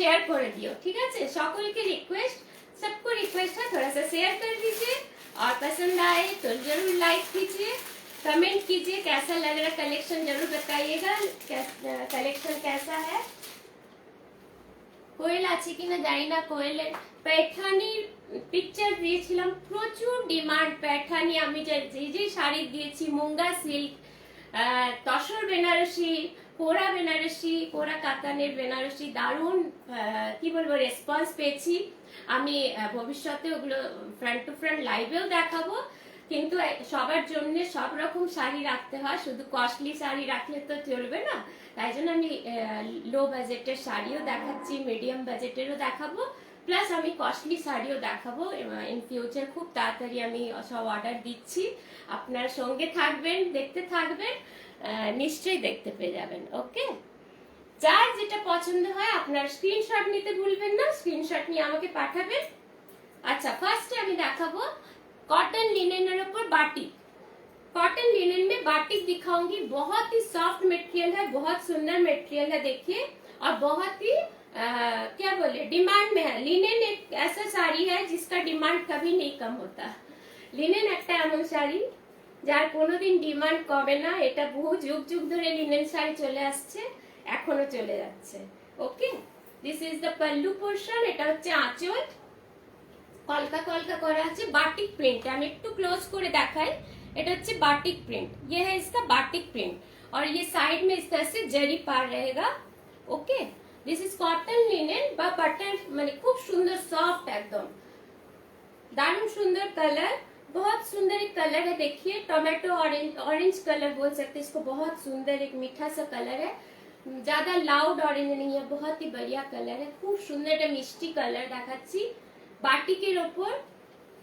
Share कर दियो, ठीक है? सकल के रिक्वेस्ट, सबको रिक्वेस्ट है थोड़ा सा शेयर कर दीजिए और पसंद आए तो जरूर लाइक कीजिए, कमेंट कीजिए कैसा लग रहा कलेक्शन, जरूर बताइएगा कलेक्शन कैसा है। কোয়েল আছে কিনা জানি না, কোয়েলের पैठानिर पिक्चर দিয়েছিলাম, প্রচুর ডিমান্ড पैठानी। আমি যে শাড়ি দিয়েছি মুঙ্গা সিল্ক, তসর বেনারসি, কোরা বেনারসি, কোরা কাতানের বেনারসি, দারুণ কি বলবো রেসপন্স পেয়েছি। আমি ভবিষ্যতে ওগুলো ফ্রন্ট টু ফ্রন্ট লাইভেও দেখাবো, কিন্তু সবার জন্য সব রকম শাড়ি রাখতে হয়, শুধু কস্টলি শাড়ি রাখলে তো চলবে না। তাই জন্য আমি লো বাজেটের শাড়িও দেখাচ্ছি, মিডিয়াম বাজেটেরও দেখাবো, প্লাস আমি কস্টলি শাড়িও দেখাবো ইন ফিউচার। খুব তাড়াতাড়ি আমি সব অর্ডার দিচ্ছি, আপনার সঙ্গে থাকবেন, দেখতে থাকবেন, নিশ্চয়ই দেখতে পেয়ে যাবেন। ওকে, যার যেটা পছন্দ হয় আপনার স্ক্রিনশট নিতে ভুলবেন না, স্ক্রিনশট নিয়ে আমাকে পাঠাবেন। अच्छा फर्स्ट আমি দেখাবো कॉटन लिनन ऊपर बाटिक। कॉटन लिनन में बाटिक दिखाऊंगी, बहुत ही सॉफ्ट मटेरियल है, बहुत सुंदर मटेरियल है, देखिए, और बहुत ही क्या बोले डिमांड में है। लिनन एक ऐसा साड़ी है जिसका डिमांड कभी नहीं कम होता। लिनन একটা এমন শাড়ি যার কোনোদিন ডিমান্ড কমে না, এটা বহু যুগ যুগ ধরে লিনেন শাড়ি চলে আসছে, এখনো চলে যাচ্ছে। Okay, this is the pallu portion, এটা হচ্ছে আঁচল, কলকা কলকা করা আছে, বাটিক প্রিন্ট। আমি একটু ক্লোজ করে দেখাই, এটা হচ্ছে बाटिक प्रिंट, ये है इसका बाटिक प्रिंट, और ये साइड में इस तरह से जरी पार रहेगा। Okay, this is cotton linen বা बटन, মানে খুব সুন্দর সফট, একদম দারুণ সুন্দর কালার, बहुत सुंदर एक कलर है, देखिए टोमेटो ऑरेंज, ऑरेंज कलर बोल सकते हैं इसको, बहुत सुंदर एक मीठा सा कलर है, ज्यादा लाउड ऑरेंज नहीं है, बहुत ही बढ़िया कलर है, खूब सुंदर একটা মিষ্টি কালার দেখাচ্ছি, বাটিকের উপর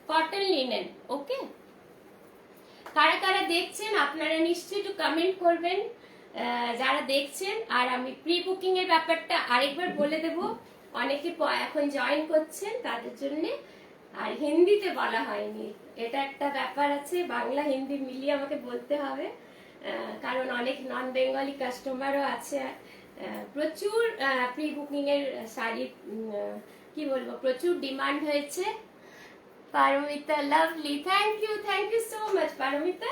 কটন লিনেন। ওকে, কারা কারা দেখছেন আপনারা নিশ্চয়ই একটু কমেন্ট করবেন যারা দেখছেন। আর আমি প্রি বুকিং এর ব্যাপারটা আরেকবার বলে দেব, অনেকে এখন জয়েন করছেন তাদের জন্য, আর হিন্দিতে বলা হয়নি, এটা একটা ব্যাপার আছে, বাংলা হিন্দি মিলিয়ে আমাকে বলতে হবে, কারণ অনেক নন বেঙ্গলি কাস্টমারও আছে। প্রচুর প্রি বুকিং এর শাড়ি কি বলবো, প্রচুর ডিমান্ড হয়েছে। Paramita lovely, thank you so much Paramita,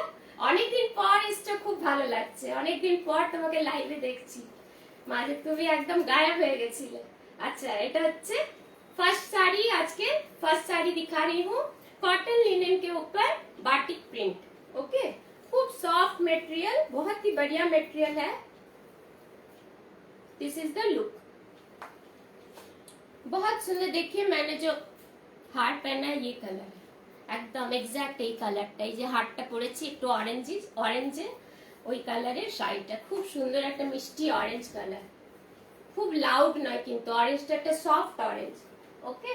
অনেকদিন পর এসছো, খুব ভালো লাগছে, অনেকদিন পর তোমাকে লাইভে দেখছি, মাঝে তুমি একদম গায়েব হয়ে গেছিলে। আচ্ছা, এটা হচ্ছে फर्स्ट साड़ी, आज के फर्स्ट साड़ी दिखा रही हूँ, कॉटन लिनन के ऊपर बाटिक प्रिंट। ओके, खूब सॉफ्ट मटेरियल, बहुत ही बढ़िया मटेरियल है। दिस इज द लुक, बहुत सुंदर। देखिए मैंने जो हार पहना है ये कलर है, एकदम एग्जैक्ट এই কালারটাই, যে হারটা পরেছি একটু অরেঞ্জে, ওই কালারের শাড়িটা খুব সুন্দর, একটা মিষ্টি অরেঞ্জ কালার, খুব লাউড নয় কিন্তু অরেঞ্জটা একটা soft orange. Okay,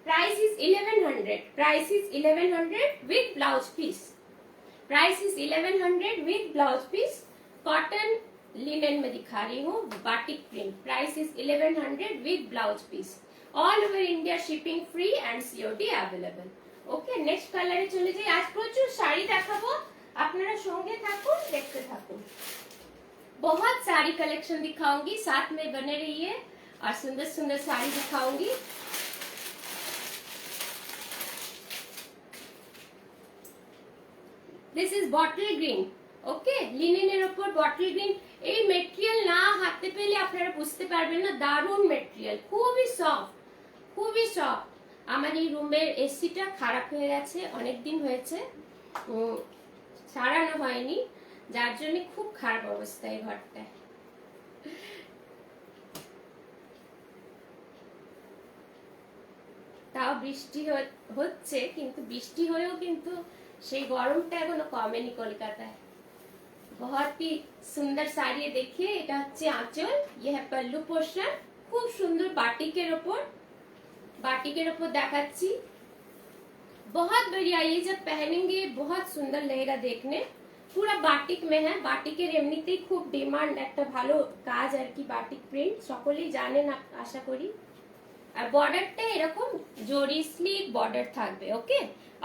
price is 1100, price is 1100 with blouse piece, price is 1100 with blouse piece. Cotton linen में दिखा रही हूँ, batik print, price is 1100 with blouse piece, all over India shipping free and COD available. Okay, next कलरे चले जाई। आज प्रचुर শাড়ি দেখাবো, আপনারা সঙ্গে থাকুন, দেখতে থাকুন, बहुत सारी कलेक्शन दिखाऊंगी, साथ में बने रहिए और सुंदर सुंदर साड़ी दिखाऊंगी। This is bottle green. Okay, লিনেনের উপর বটল গ্রিন, এই মেটেরিয়াল না হাতে পেলে আপনারা বুঝতে পারবেন না, দারুণ মেটেরিয়াল, খুবই সফট, খুবই সফট। আমার এই রুমের এসিটা খারাপ হয়ে গেছে, অনেক দিন হয়েছে, সারানো হয়নি, যার জন্য খুব খারাপ অবস্থা এই ঘরটায়। তাও বৃষ্টি হচ্ছে, কিন্তু বৃষ্টি হলেও কিন্তু সেই গরমটা এখনো কমেনি কলকাতায়। बहुत ही सुंदर साड़ी, देखिए এটা হচ্ছে আঁচল, ये है पल्लू पोर्शन, খুব সুন্দর বাটিকের উপর দেখাচ্ছি, बहुत बढ़िया, ये जब पहनेंगे बहुत सुंदर लगेगा देखने, पूरा बाटिक में है, বাটিকের এমনিতেই খুব ডিমান্ড, একটা ভালো কাজ আর কি, বাটিক প্রিন্ট সকলেই জানেন আশা করি। আর বর্ডারটা এরকম জরি স্লিক বর্ডার থাকবে। Okay,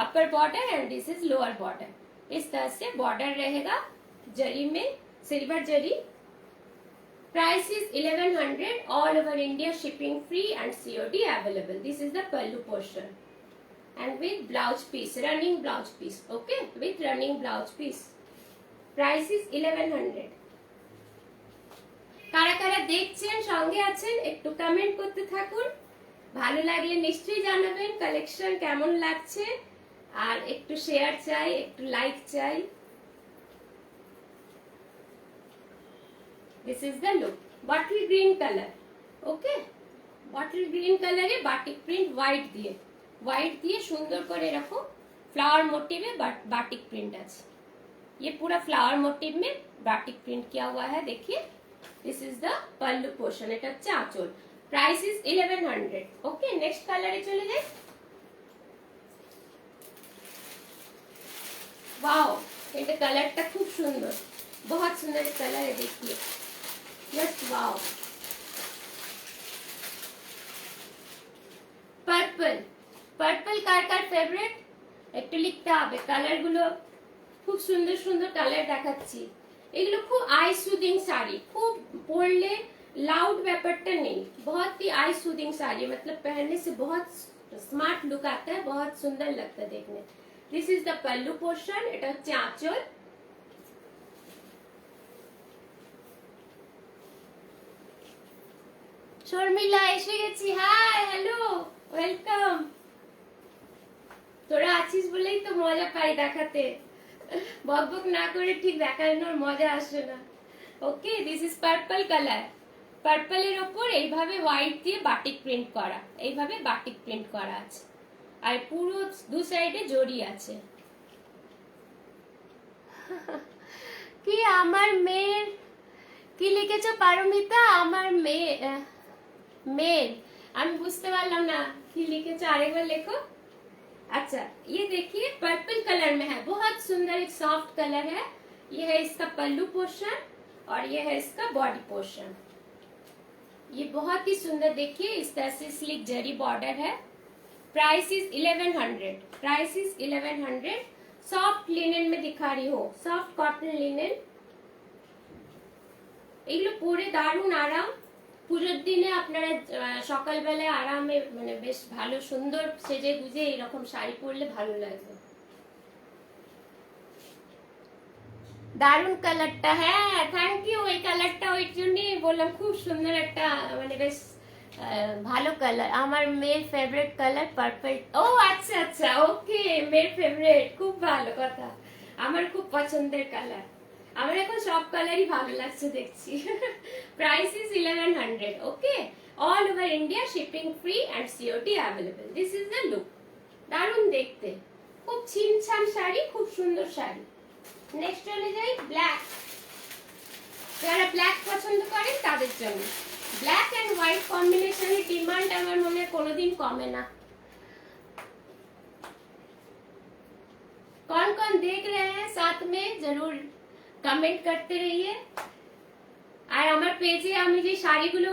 upper border and this is lower border, इस तरह से बॉर्डर रहेगा, जरी में silver zari, Price is 1100, all over India, shipping free and COD available. This is the pallu portion. And with blouse piece, running blouse piece. Okay, with running blouse piece. Price is 1100. কারা কারা দেখছেন সঙ্গে আছেন একটু comment করতে থাকুন, ভালো লাগলে নিশ্চয়ই জানাবেন কালেকশন কেমন লাগছে, আর একটু শেয়ার চাই, একটু লাইক চাই। This is the look, bottle green color. Okay, bottle green color A batik print white দিয়ে সুন্দর করে এরকম फ्लावर मोटिव में batik print আছে। ये पूरा फ्लावर मोटिव में batik print किया हुआ है, देखिए। This is the pallu portion, এটা হচ্ছে আঁচল। Price is 1100. Okay, next color এ চলে যাই। वाओ, এটা কালারটা খুব সুন্দর, बहुत सुंदर कलर है, देखिए जस्ट वाओ। पर्पल কার ফেভারিট একটু লিখতে হবে। কালার গুলো খুব সুন্দর সুন্দর কালার দেখাচ্ছি। এগুলো খুব আই সুদিং শাড়ি, খুব পরলে लाउड ব্যাপারটা নেই, बहुत ही आई सूदिंग साड़ी, मतलब पहनने से बहुत स्मार्ट लुक आता है, बहुत सुंदर लगता है देखने। This is the pallu portion, এটা হচ্ছে আঁচল। শর্মিলা এসে গেছি, হাই হ্যালো ওয়েলকাম। তোরা আছিস বলেই তো মজা পাই দেখাতে, বকবক না করে ঠিক দেখানোর মজা আসে না। ওকে, দিস ইজ পার্পল কালার। পার্পলের ওপর এইভাবে হোয়াইট দিয়ে বাটিক প্রিন্ট করা, এইভাবে বাটিক প্রিন্ট করা আছে, আর পুরো দু সাইডে জড়ি আছে। কি আমার মেয়ের কি লিখেছো পারমিতা? আমার মেয়ের আমি বুঝতে পারলাম না কি লিখেছো, আরেকবার লেখো। अच्छा, ये देखिए पर्पल कलर में है, बहुत सुंदर एक सॉफ्ट कलर है। ये है इसका पल्लू पोर्शन और ये है इसका बॉडी पोर्शन। ये बहुत ही सुंदर, देखिए इस तरह से स्लिक जरी बॉर्डर है। Price is 1100। Price is 1100। Soft linen में दिखा रही हूँ, सॉफ्ट कॉटन लिनेन। এগুলো পরে দারুণ আরাম, পুজোর দিনে আপনারা সকালবেলায় আরামে মানে বেশ ভালো সুন্দর সেজে গুজে এরকম শাড়ি পরলে ভালো লাগবে। দারুণ কালারটা, হ্যাঁ থ্যাংক ইউ। এই কালারটা ওই জন্যই বললাম, খুব সুন্দর একটা মানে বেশ ভালো কালার। আমার মেয়ের ফেভারিট কালার পার্পল। ও আচ্ছা আচ্ছা, ওকে, মেয়ের ফেভারিট, খুব ভালো কথা। আমার খুব পছন্দের কালার, আমার এখন সব কালারই ভালো লাগছে দেখছি। Price is 1100। Okay, all over India, shipping free and COD available. This is the look, দারুণ দেখতে, খুব ছিমছাম শাড়ি, খুব সুন্দর শাড়ি। নেক্সট চলে যাই ব্ল্যাক। যারা ব্ল্যাক পছন্দ করেন তাদের জন্য ব্ল্যাক এন্ড হোয়াইট কম্বিনেশনের ডিমান্ড আমার মনে হয় কোনোদিন কমে না। कौन कौन देख रहे हैं साथ में जरूर कमेंट करते रहिए। আর আমার পেজে আমি যে শাড়িগুলো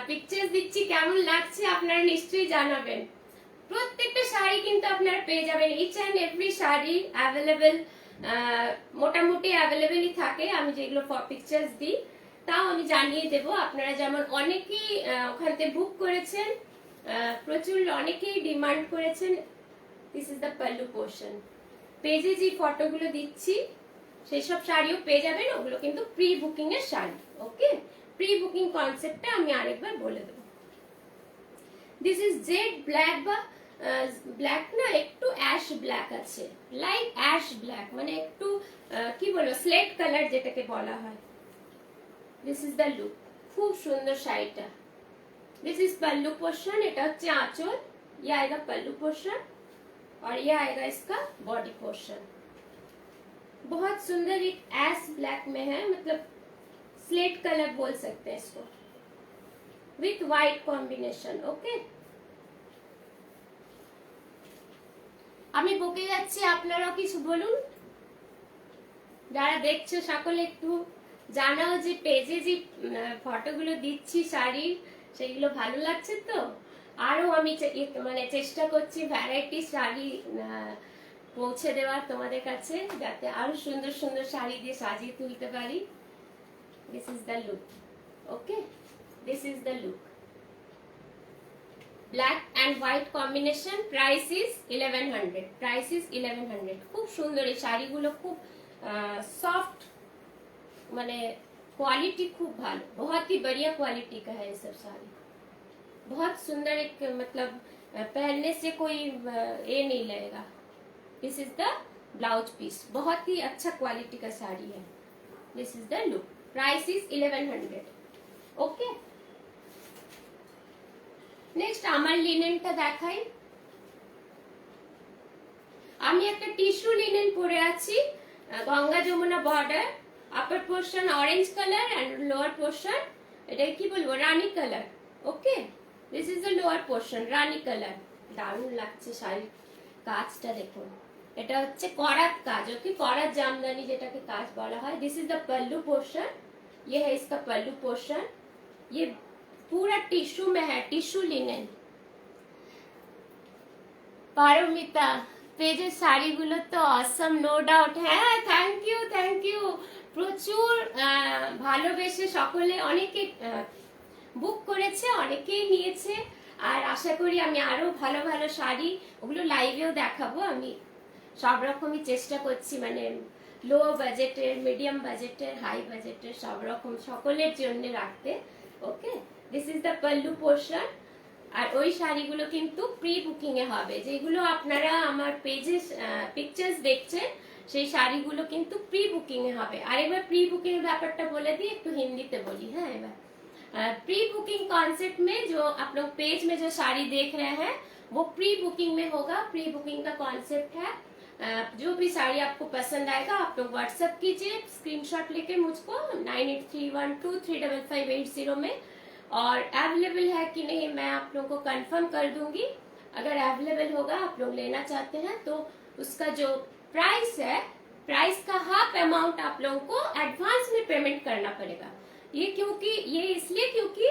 পিকচার্স দিচ্ছি কেমন লাগছে আপনারা নিশ্চয়ই জানাবেন। প্রত্যেকটা শাড়ি কিন্তু আপনারা পেয়ে যাবেন, each and every sari available, মোটামুটি অ্যাভেলেবেলই থাকে। আমি যেগুলো পিকচার্স দিই তাও আমি জানিয়ে দেব। আপনারা যেমন অনেকেই ওখান থেকে বুক করেছেন, প্রচুর অনেকেই ডিমান্ড করেছেন। This is the pallu portion. পেজে যে ফটোগুলো দিচ্ছি সেসব শাড়িও পেয়ে যাবেন, ওগুলো কিন্তু প্রি বুকিং এর শাড়ি। ওকে, প্রি বুকিং কনসেপ্টটা আমি আরেকবার বলে দেব। দিস ইজ জেড ব্ল্যাক, বা ব্ল্যাক না, একটু অ্যাশ ব্ল্যাক আছে, লাইট অ্যাশ ব্ল্যাক, মানে একটু কি বলবো স্লেট কালার যেটাকে বলা হয়। দিস ইজ দ্য লুক, খুব সুন্দর শাড়িটা। दिस इज पल्लू पोर्शन, এটা হচ্ছে আঁচল। ये आएगा पल्लू पोर्शन और ये आएगा इसका बॉडी पोर्शन। बहुत सुंदर, एक एश ब्लैक में है, मतलब स्लेट कलर बोल सकते हैं इसको, विथ व्हाइट कॉम्बिनेशन। ओके, আমি বকে যাচ্ছি, আপনারাও কিছু বলুন। যারা দেখছো সকলে একটু জানাও যে পেজে যে ফটোগুলো দিচ্ছি শাড়ির সেগুলো ভালো লাগছে তো। আরো আমি মানে চেষ্টা করছি ভ্যারাইটি শাড়ি পৌঁছে দেওয়ার তোমাদের কাছে, যাতে আরো সুন্দর সুন্দর শাড়ি দিয়ে সাজিয়ে তুলতে পারি। This is the look. Okay, this is the look, black and white combination, price is 1100, price is 1100। খুব সুন্দর এই শাড়িগুলো, খুব सॉफ्ट, माने क्वालिटी खूब भालो, बहुत ही बढ़िया क्वालिटी का है ये सब साड़ी, बहुत सुंदर, एक मतलब पहनने से कोई ये नहीं लगेगा। This is the blouse piece, बहुत ही अच्छा क्वालिटी का साड़ी है। This is the look, price is 1100। Okay, next আমার লিনেনটা দেখাই। আমি একটা টিস্যু লিনেন পরে আছি, Ganga Jamuna border, upper portion orange colour and lower portion এটা কি বলবো রানী colour. Okay, this is the lower portion rani colour. দারুণ লাগছে শাড়ির কাজটা দেখুন, এটা হচ্ছে করাত কাজ। ওকে, করাত জামদানি যেটাকে কাজ বলা হয়। This is the pallu portion, ये है इसका पल्लू पोर्शन, ये पूरा टिश्यू में है, टिश्यू लिनेन। পারমিতা, পেজের শাড়িগুলো তো অসম, নো ডাউট। হ্যাঁ, থ্যাংক ইউ, থ্যাংক ইউ। প্রচুর ভালোবেসে সকলে, অনেকে বুক করেছে, অনেকেই নিয়েছে, আর আশা করি আমি আরো ভালো ভালো শাড়ি ওগুলো লাইভেও দেখাবো। আমি সব রকমই চেষ্টা করছি, মানে লো বাজেটের, মিডিয়াম বাজেটের, হাই বাজেটের সব রকম সকলের জন্য রাখতে। Okay, this is the pallu portion. আর ওই শাড়িগুলো কিন্তু প্রি বুকিং এ হবে, যেগুলো আপনারা আমার পেজে পিকচার্স দেখছেন, সেই শাড়িগুলো কিন্তু প্রি बुकिंग में হবে। আর এবার প্রি बुकिंग ব্যাপারটা বলে দিই, একটু হিন্দিতে বলি। হ্যাঁ, এবার प्री बुकिंग कॉन्सेप्ट में जो आप लोग पेज में जो साड़ी देख रहे हैं वो प्री बुकिंग में होगा। प्री बुकिंग का कॉन्सेप्ट है, जो भी साड़ी आपको पसंद आएगा आप लोग व्हाट्सएप कीजिए स्क्रीनशॉट लेके मुझको 9831235580 में, और अवेलेबल है कि नहीं मैं आप लोगों को कंफर्म कर दूंगी। अगर अवेलेबल होगा, आप लोग लेना चाहते हैं, तो उसका जो प्राइस है, प्राइस का हाफ अमाउंट आप लोगों को एडवांस में पेमेंट करना पड़ेगा। ये क्योंकि ये इसलिए क्योंकि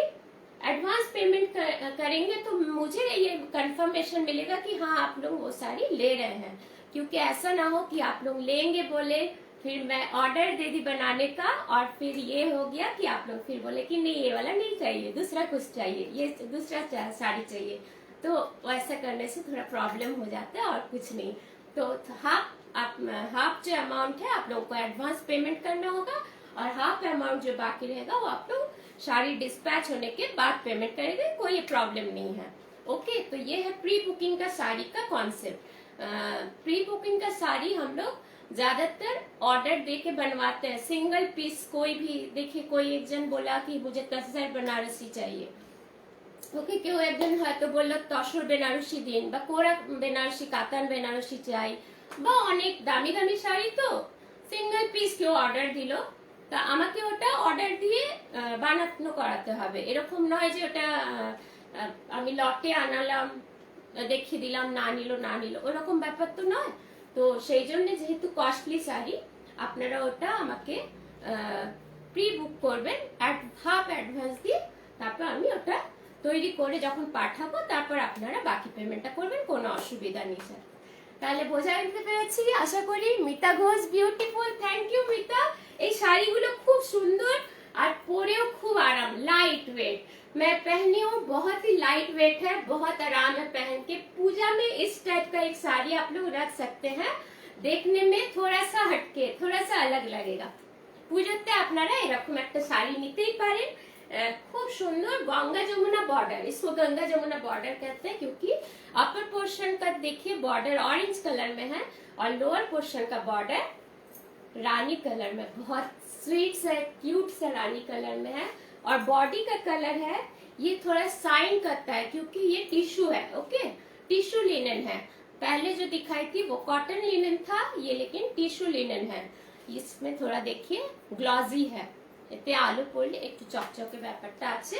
एडवांस पेमेंट करेंगे तो मुझे ये कंफर्मेशन मिलेगा कि हाँ आप लोग वो साड़ी ले रहे हैं। क्योंकि ऐसा ना हो कि आप लोग लेंगे बोले, फिर मैं ऑर्डर दे दी बनाने का, और फिर ये हो गया कि आप लोग फिर बोले कि नहीं ये वाला नहीं चाहिए, दूसरा कुछ चाहिए, ये दूसरा साड़ी चाहिए, तो वैसा करने से थोड़ा प्रॉब्लम हो जाता है और कुछ नहीं। तो हाफ जो अमाउंट है आप लोगों को एडवांस पेमेंट करना होगा, और हाफ अमाउंट जो बाकी रहेगा वो आप लोग साड़ी डिस्पैच होने के बाद पेमेंट करेंगे, कोई प्रॉब्लम नहीं है। ओके, तो ये है प्री बुकिंग का साड़ी का कॉन्सेप्ट। प्री बुकिंग का साड़ी हम लोग ज्यादातर ऑर्डर देके बनवाते हैं, सिंगल पीस। कोई भी देखिए, कोई एक जन बोला कि मुझे 10,000 बनारसी चाहिए, ওকে, কেউ একজন হয়তো বললো তসর বেনারসি দিন, বা কোরা বেনারসি, কাতান বেনারসি চাই, বা অনেক দামি দামি শাড়ি, তো সিঙ্গেল পিস কেউ অর্ডার দিল, তা আমাকে ওটা অর্ডার দিয়ে বানানো করাতে হবে। এরকম নয় যে ওটা আমি লটে আনালাম, দেখিয়ে দিলাম, না নিল, ওরকম ব্যাপার তো নয়। তো সেই জন্য যেহেতু কস্টলি শাড়ি, আপনারা ওটা আমাকে প্রি বুক করবেন, হাফ অ্যাডভান্স দিয়ে, তারপর আমি ওটা তৈরি করে যখন পাঠাবো তারপর আপনারা বাকি পেমেন্টটা করবেন, কোনো অসুবিধা নেই স্যার। তাহলে বোঝা নিতে পেরেছি আশা করি। Mita Ghosh, beautiful, thank you Mita. এই শাড়িগুলো খুব সুন্দর আর পরেও খুব आराम, लाइट वेट। मैं पहनी हूँ, बहुत ही लाइट वेट है, बहुत आराम है पहन के। पूजा में इस टाइप का एक साड़ी आप लोग रख सकते हैं, देखने में थोड़ा सा हटके, थोड़ा सा अलग लगेगा। পুজোতে আপনারা এরকম একটা শাড়ি নিতেই পারেন, खूब सुंदर। गंगा जमुना बॉर्डर, इसको गंगा जमुना बॉर्डर कहते हैं, क्योंकि अपर पोर्शन का देखिए बॉर्डर ऑरेंज कलर में है, और लोअर पोर्शन का बॉर्डर रानी कलर में, बहुत स्वीट सा क्यूट सा रानी कलर में है। और बॉडी का कलर है, ये थोड़ा साइन करता है क्योंकि ये टिश्यू है। ओके, टिश्यू लिनन है। पहले जो दिखाई थी वो कॉटन लिनन था, ये लेकिन टिश्यू लिनन है। इसमें थोड़ा देखिए ग्लॉजी है, এতে আলো পড়লে একটু চকচকে ব্যাপারটা আছে,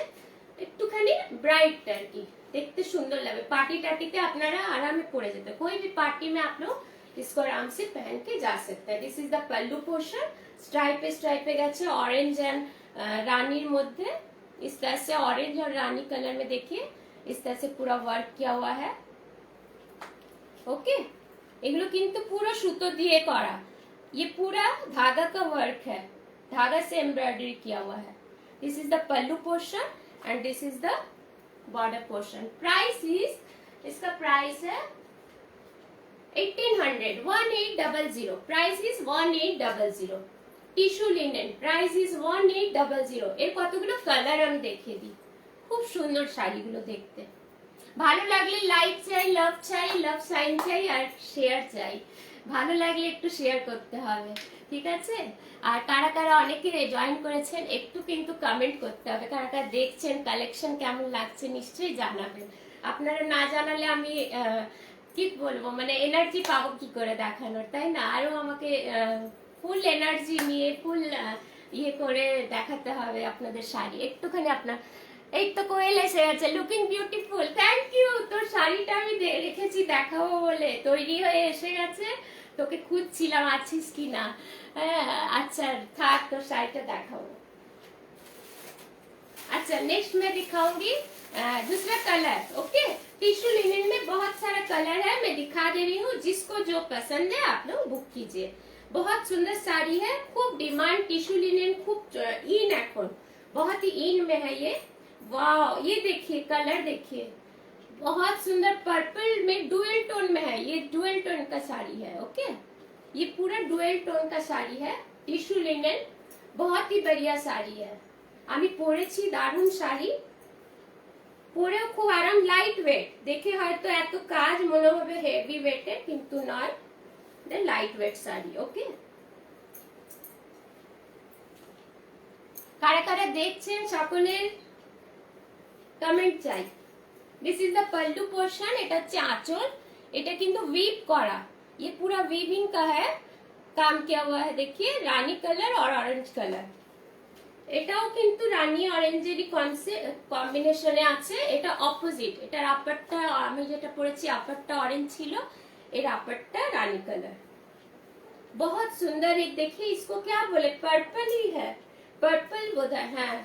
একটুখানি ब्राइट টাইপি, দেখতে সুন্দর লাগে। पार्टी टार्टीতে আপনারা आराम পরে যেতে, कोई भी पार्टी में आप लोग इसको आराम से पहन के जा सकते हैं। This is the pallu portion, स्ट्राइपे গেছে ऑरेंज एंड रानीर মধ্যে, इस तरह से ऑरेंज और रानी कलर में देखिए इस तरह से पूरा वर्क किया हुआ है। ओके, এগুলো কিন্তু পুরো সুতো দিয়ে করা, ये पूरा धागा का वर्क है, धागा से एम्ब्रॉयडरी किया हुआ है। This is the pallu portion and this is the border portion. Price is, इसका प्राइस है 1800, 1800। Price is 1800। Tissue linen price is 1800। এর কতগুলো কালার আমি দেখিয়ে দিই। খুব সুন্দর শাড়িগুলো দেখতে। ভালো লাগলে লাইক চাই, লাভ সাইন চাই আর শেয়ার চাই। ভালো লাগলে একটু শেয়ার করতে হবে, ঠিক আছে? আর কারা কারা অনেকে জয়েন করেছেন একটু কিন্তু কমেন্ট করতে হবে। কারা কারা দেখছেন, কালেকশন কেমন লাগছে নিশ্চয়ই জানাবেন। আপনারা না জানালে আমি কি বলবো, মানে এনার্জি পাবো কি করে দেখানোর, তাই না? আরো আমাকে ফুল এনার্জি নিয়ে ফুল ইয়ে করে দেখাতে হবে আপনাদের শাড়ি। একটুখানি আপনার, এই তো কোয়েল এসে গেছে, লুকিং বিউটিফুল, থ্যাংক ইউ। তোর শাড়িটা আমি রেখেছি দেখাবো বলে, তৈরি হয়ে এসে গেছে, তোকে খুঁজছিলাম আছিস কিনা। अच्छा था, तो शायद दिखाओ। अच्छा नेक्स्ट मैं दिखाऊंगी दूसरा कलर। ओके, टिश्यू लिनन में बहुत सारा कलर है, मैं दिखा दे रही हूँ। जिसको जो पसंद है आप लोग बुक कीजिए। बहुत सुंदर साड़ी है, खूब डिमांड टिश्यू लिनन, खूब इन एखन, बहुत ही इन में है ये। वाह, ये देखिए कलर देखिए, बहुत सुंदर पर्पल में डुअल टोन में है। ये डुअल टोन का साड़ी है। ओके, ये पूरा डुअल टोन का साड़ी है, टिश्यू लिनन, बहुत ही बढ़िया साड़ी है। আমি পরেছি, দারুণ শাড়ি, পরেও খুব আরাম, লাইট ওয়েট। দেখে হয়তো এত কাজ মনে হবে হেভি ওয়েটের, কিন্তু নয়, লাইট ওয়েট শাড়ি। ওকে, কারা কারা দেখছেন সকলের কমেন্ট চাই। This is the pallu portion, এটা হচ্ছে আঁচল, এটা কিন্তু वीव করা, ये पूरा वीविंग का है, काम किया हुआ है। देखिए रानी कलर और ऑरेंज कलर, এটাও কিন্তু রানী অরেঞ্জেরই কম্বিনেশনে আছে। এটা অপোজিট, এটার আপারটা, আমি যেটা পরেছি আপারটা অরেঞ্জ ছিল, এর আপারটা রানী कलर। बहुत सुंदर, एक देखिए इसको क्या बोले, पर्पल ही है, पर्पल বোধহয়, হ্যাঁ,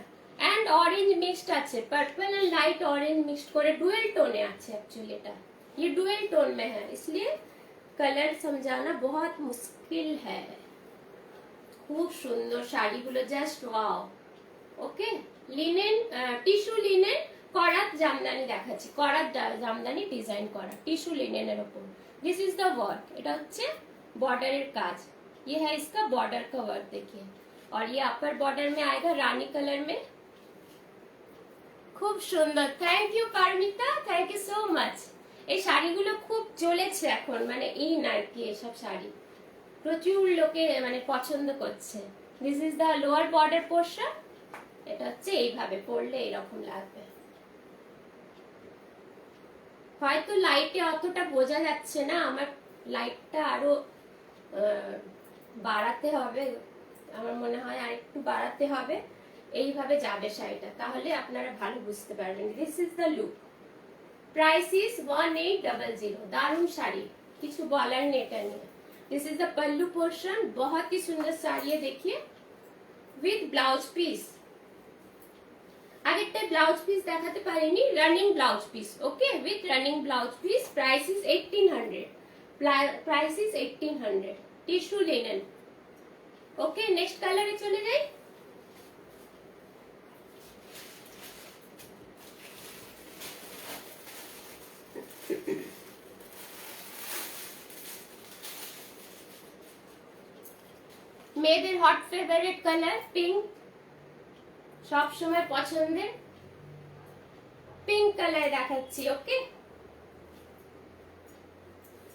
एंड ऑरेंज मिक्सड আছে, purple and light orange mixed করে ডুয়েল টোনে আছে। एक्चुअली এটা ये डुअल टोन में है, इसलिए कलर समझाना बहुत मुश्किल है। खूब सुंदर শাড়িগুলো, জাস্ট ওয়াও। ওকে, লিনেন, টিস্যু লিনেন, করাত জামদানি দেখাচ্ছি, করাত জামদানি ডিজাইন করা টিস্যু লিনেনের উপর। दिस इज द वर्क, এটা হচ্ছে বর্ডারের কাজ। ये है इसका बॉर्डर का वर्क, देखिए। और ये अपर बॉर्डर में आएगा रानी कलर में। खूब सुंदर, thank you Paramita, thank you so much. এই শাড়িগুলো খুব চলেছে এখন, মানে ইন আর কি, এসব শাড়ি প্রচুর লোকে মানে পছন্দ করছে। This is the lower border portion, এটা হচ্ছে এইভাবে পরলে এরকম লাগবে। হয়তো লাইটে অতটা বোঝা যাচ্ছে না, আমার লাইটটা আরো বাড়াতে হবে, আমার মনে হয় আর একটু বাড়াতে হবে, এইভাবে যাবে শাড়িটা, তাহলে আপনারা ভালো বুঝতে পারবেন। This is the look, price is 1800। दारुण साड़ी, কিছু বলার নেই এটা নিয়ে। This is the pallu portion, बहुत ही सुंदर साड़ी है, देखिए, विद ब्लाउज पीस। আগেরটা ব্লাউজ পিস দেখাতে পারিনি, running blouse piece. Okay, with running blouse piece. Price is 1800, price is 1800, tissue linen. Okay, next কালারে চলে যাই। মেয়েদের হট ফেভারিট কালার পিঙ্ক, সব সময় পছন্দের पिंक कलर देखाচ্ছি। ओके,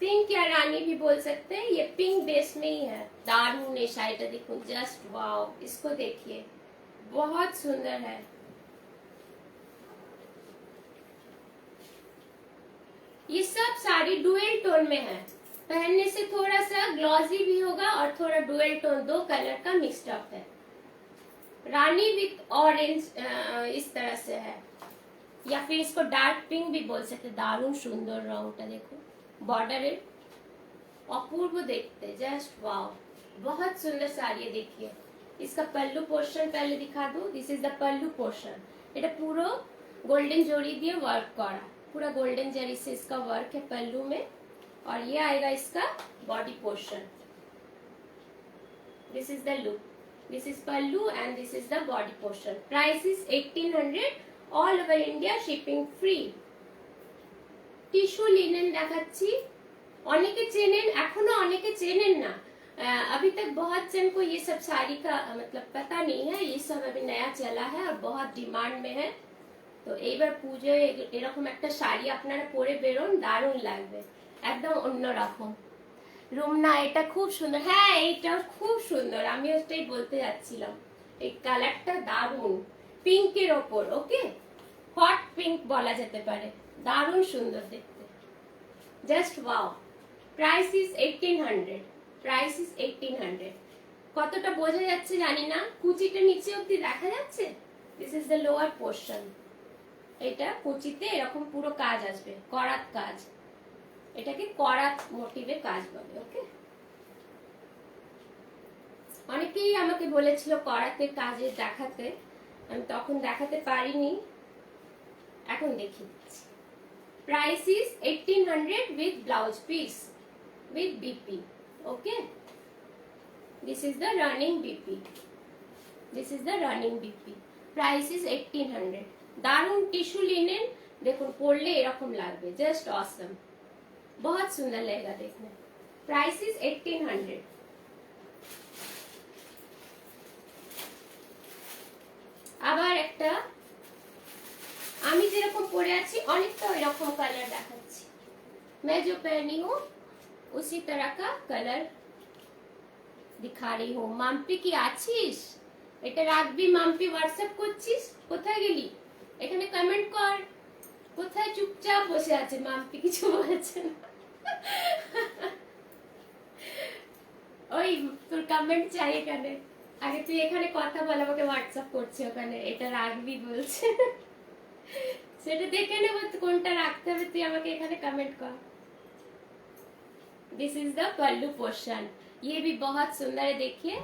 पिंक या रानी भी बोल सकते हैं, ये पिंक बेस में ही है। दारुण है शायद, देखो जस्ट वाओ, इसको देखिए, बहुत सुंदर है। ये सब साड़ी डुअल टोन में है, पहनने से थोड़ा सा ग्लॉसी भी होगा और थोड़ा डुअल टोन, दो कलर का मिक्सड अप है। रानी विथ ऑरेंज इस तरह से है, या फिर इसको डार्क पिंक भी बोल सकते। दारुण सुंदर रंगटा देखो, बॉर्डर अपूर्व देखते, जस्ट वाओ, बहुत सुंदर साड़ी। देखिए इसका पल्लू पोर्शन पहले दिखा दूं। This is the pallu portion, এটা পুরো गोल्डन जरी দিয়ে वर्क करा, पूरा गोल्डन जरी से इसका वर्क है पल्लू में। और ये आएगा इसका body portion. This is the look, This is pallu and this is the body portion. Price is 1800. All over India shipping free. Tissue linen দেখাচ্ছি, অনেকে চেনেন, এখনো অনেকে চেনেন না। अभी तक बहुत जन को ये सब साड़ी का मतलब पता नहीं है। ये सब अभी नया चला है और बहुत डिमांड में है। তো এইবার পূজোয় এরকম একটা শাড়ি আপনারা পরে বেরোন, দারুণ লাগবে, একদম অন্যরকম। রুমনা এটা খুব সুন্দর, হ্যাঁ এইটাও খুব সুন্দর, আমি ওটাই বলতে যাচ্ছিলাম। এই কালারটা দারুণ, পিঙ্কের ওপর, ওকে হট পিঙ্ক বলা যেতে পারে, দারুণ সুন্দর দেখতে, just wow. Price is 1800, price is 1800। কতটা বোঝা যাচ্ছে জানি না, কুচিটা নিচে অবধি দেখা যাচ্ছে। This is the lower portion. এটা কুচিতে এরকম পুরো কাজ আসবে, করাত কাজ, এটাকে করাত মোটিভে কাজ বলে, ওকে। অনেকেই আমাকে বলেছিল করাতের কাজে দেখাতে, আমি তখন দেখাতে পারিনি, এখন দেখিয়ে দিচ্ছি। Price is 1800 with blouse piece, with BP, okay. This is the running BP, this is the running BP. Price is 1800। দারুণ টিস্যু লিনেন, দেখুন পরলে এরকম লাগবে, জাস্ট অসম, बहुत सुंदर लगेगा देखने। Price is 1800। আবার একটা আমি যেরকম পরে আছি অনেকটা এরকম কালার দেখাচ্ছি। मैं जो पहनी हूँ उसी तरह का कलर दिखा रही हूँ। মাম্পি কি আছিস? এটা রাখবি মাম্পি, হোয়াটসঅ্যাপ করছিস? কোথায় গেলি? এখানে কমেন্ট কর। কোথায় চুপচাপ বসে আছে মাম্পি, কিছু বলছে না। ওই তোর কমেন্ট চাই এখানে, আগে তুই এখানে কথা বল, আমাকে হোয়াটসঅ্যাপ করছে ওখানে, এটা রাখবি বলছে। সেটা দেখে নেব কোনটা রাখতে হবে, তুই আমাকে এখানে কমেন্ট কর। This is the pallu portion, ये भी बहुत सुंदर है, देखिए।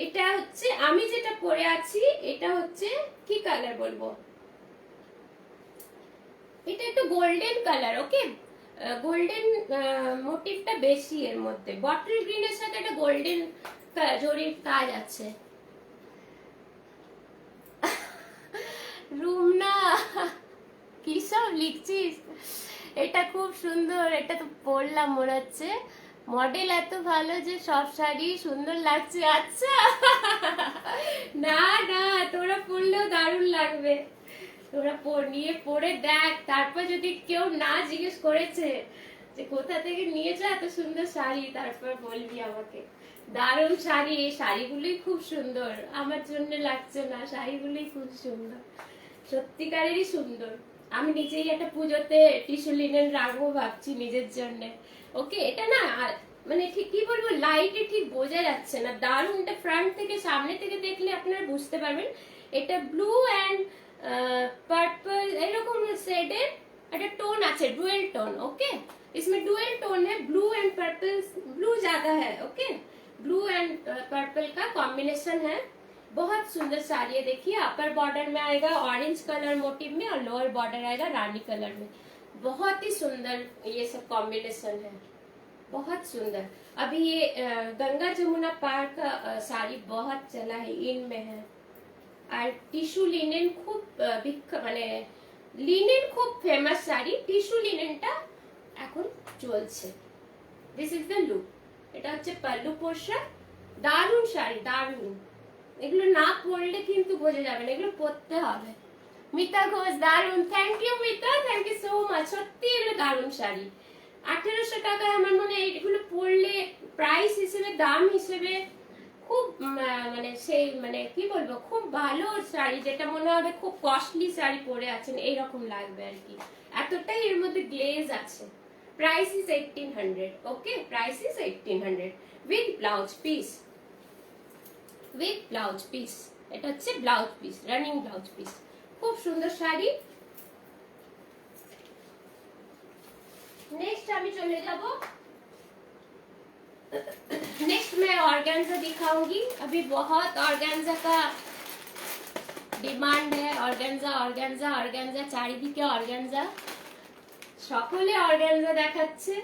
এটা হচ্ছে আমি যেটা পরে আছি, এটা হচ্ছে কি কালার বলবো, এটা একটু গোল্ডেন কালার, ওকে। গোল্ডেন মোটিভটা বেশি এর মধ্যে, বটল গ্রিনের সাথে একটা গোল্ডেন জরির কাজ আছে। রুমনা কি সব লিখছিস? এটা খুব সুন্দর, এটা তো পরলাম, মনে হচ্ছে মডেল এত ভালো যে সব শাড়ি সুন্দর লাগছে। আচ্ছা না না, তোরা পরলেও দারুণ লাগবে, তোরা নিয়ে পরে দেখ, তারপর যদি কেউ না জিজ্ঞেস করেছে যে কোথা থেকে নিয়েছে এত সুন্দর শাড়ি, তারপর বলবি আমাকে। দারুণ শাড়ি, এই শাড়িগুলোই খুব সুন্দর, আমার জন্য লাগছে না, শাড়িগুলোই খুব সুন্দর, সত্যিকারেরই সুন্দর। আমি নিজেই একটা পুজোতে টিস্যু লিনেন রাখবো ভাবছি নিজের জন্য, ওকে। এটা না মানে ঠিক কি বলবো, লাইটে ঠিক বোঝা যাচ্ছে না, দারুণ। এটা ফ্রন্ট থেকে সামনে থেকে দেখলে আপনারা বুঝতে পারবেন। এটা ব্লু অ্যান্ড पर्पल এরকম শেডের একটা টোন আছে, ডুয়েল টোন, ओके। इसमें डुअल टोन है, ब्लू एंड पर्पल, ब्लू ज्यादा है, ओके। ब्लू एंड पर्पल का कॉम्बिनेशन है, बहुत सुंदर साड़ी है। देखिए अपर बॉर्डर में आएगा ऑरेंज कलर मोटिव में और लोअर बॉर्डर आएगा रानी कलर में, बहुत ही सुंदर ये सब कॉम्बिनेशन है, बहुत सुंदर। अभी ये गंगा जमुना पार का साड़ी बहुत चला है, इन में है। আর টিস্যু লিনেন খুব মানে লিনেন খুব ফেমাস শাড়ি, টিস্যু লিনেনটা এখন চলছে। দিস ইজ দ্য লুক, এটা হচ্ছে পাল্লু পোর্শন, দারুণ শাড়ি, দারুণ। এগুলো না পরলে কিন্তু বোঝা যাবে না, এগুলো পরতে হবে। মিতা ঘোষ, দারুণ, thank you Mita, thank you so much. সত্যি এগুলো দারুণ শাড়ি, 1800 টাকায় আমার মনে হয় এগুলো পরলে প্রাইস হিসেবে, দাম হিসেবে খুব মানে সেই মানে কি বলবো, খুব ভালো শাড়ি, যেটা মনে হবে খুব কস্টলি শাড়ি পরে আছেন এইরকম লাগবে আর কি, এতটাই এর মধ্যে গ্লেজ আছে। Price is 1800, okay. Price is 1800 with blouse piece, with blouse piece. এটা হচ্ছে blouse piece, running blouse piece, খুব সুন্দর শাড়ি। नेक्स्ट আমি চলে যাব, नेक्स्ट मैं ऑर्गेन्जा दिखाऊंगी। अभी बहुत ऑर्गेन्जा का डिमांड है, ऑर्गेन्जा ऑर्गेन्जा ऑर्गेन्जा, চারিদিকে অর্গানজা, সকলে অর্গানজা দেখাচ্ছে,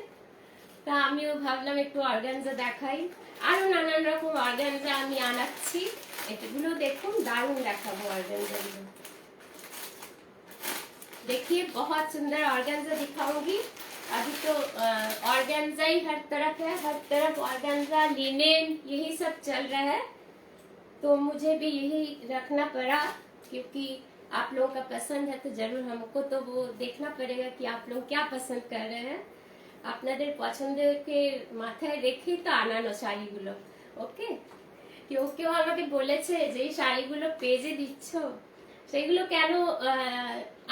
তা আমিও ভাবলাম একটু অর্গানজা দেখাই। আরো নানান রকম অর্গানজা আমি আনাচ্ছি, এগুলো দেখুন দারুণ দেখাবো ऑर्गेन्जा गुलो। देखिए बहुत सुंदर ऑर्गेन्जा दिखाऊंगी। अभी तो ऑर्गेन्जा ही हर तरफ है, हर तरफ ऑर्गेन्जा लिनेन यही सब चल रहा है, तो मुझे भी यही रखना पड़ा क्योंकि आप लोगों का पसंद है तो जरूर हमको तो वो देखना पड़ेगा कि आप लोग क्या पसंद कर रहे हैं। আপনাদের পছন্দকে মাথায় রেখেই তো আনানো শাড়িগুলো। ওকে, কেউ কেউ আমাকে বলেছে যে এই শাড়িগুলো পেজে দিচ্ছ, সেগুলো কেন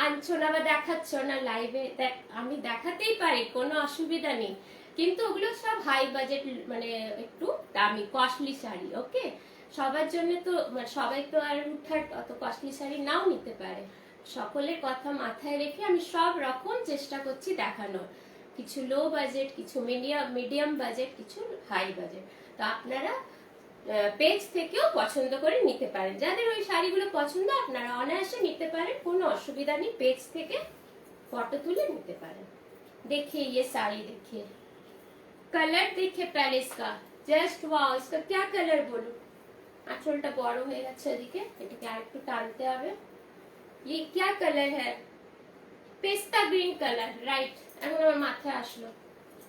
আনছো না বা দেখাচ্ছ না লাইভে? আমি দেখাতেই পারি, কোনো অসুবিধা নেই, কিন্তু ওগুলো সব হাই বাজেট, মানে একটু দামি কস্টলি শাড়ি। ওকে, সবার জন্য তো সবাই তো আর হুটহাট অত কস্টলি শাড়ি নাও নিতে পারে। সকলের কথা মাথায় রেখে আমি সব রকম চেষ্টা করছি দেখানোর, কিছু লো বাজেট, কিছু মিডিয়াম বাজেট, কিছু হাই বাজেট। তো আপনারা পেজ থেকেও পছন্দ করে নিতে পারেন, যাদের ওই শাড়িগুলো পছন্দ আপনারা অনায়াসে নিতে পারেন, কোনো অসুবিধা নেই, পেজ থেকে ফটো তুলে নিতে পারেন। देखिए ये साड़ी, देखिए कलर, देखिए पहले इसका जस्ट वाओ, इसका क्या कलर बोलूं, आंचलটা বড় হয়ে যাচ্ছে এদিকে, এটাকে আরেকটু টানতে হবে। ये क्या कलर है, पेस्ता ग्रीन कलर, राइट, এখন আমার মাথায় আসলো,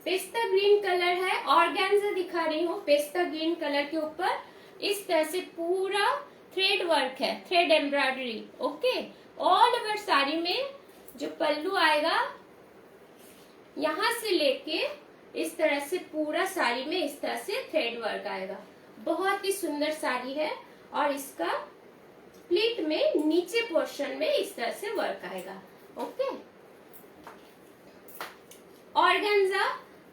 पेस्ता ग्रीन कलर है। ऑर्गेन्जा दिखा रही हूँ, पेस्ता ग्रीन कलर के ऊपर इस तरह से पूरा थ्रेड वर्क है, thread embroidery. Okay, all over sari में जो पल्लू आएगा यहाँ से लेके इस तरह से पूरा साड़ी में इस तरह से थ्रेड वर्क आएगा। बहुत ही सुंदर साड़ी है, और इसका प्लीट में नीचे पोर्शन में इस तरह से वर्क आएगा। ओके, ऑर्गेन्जा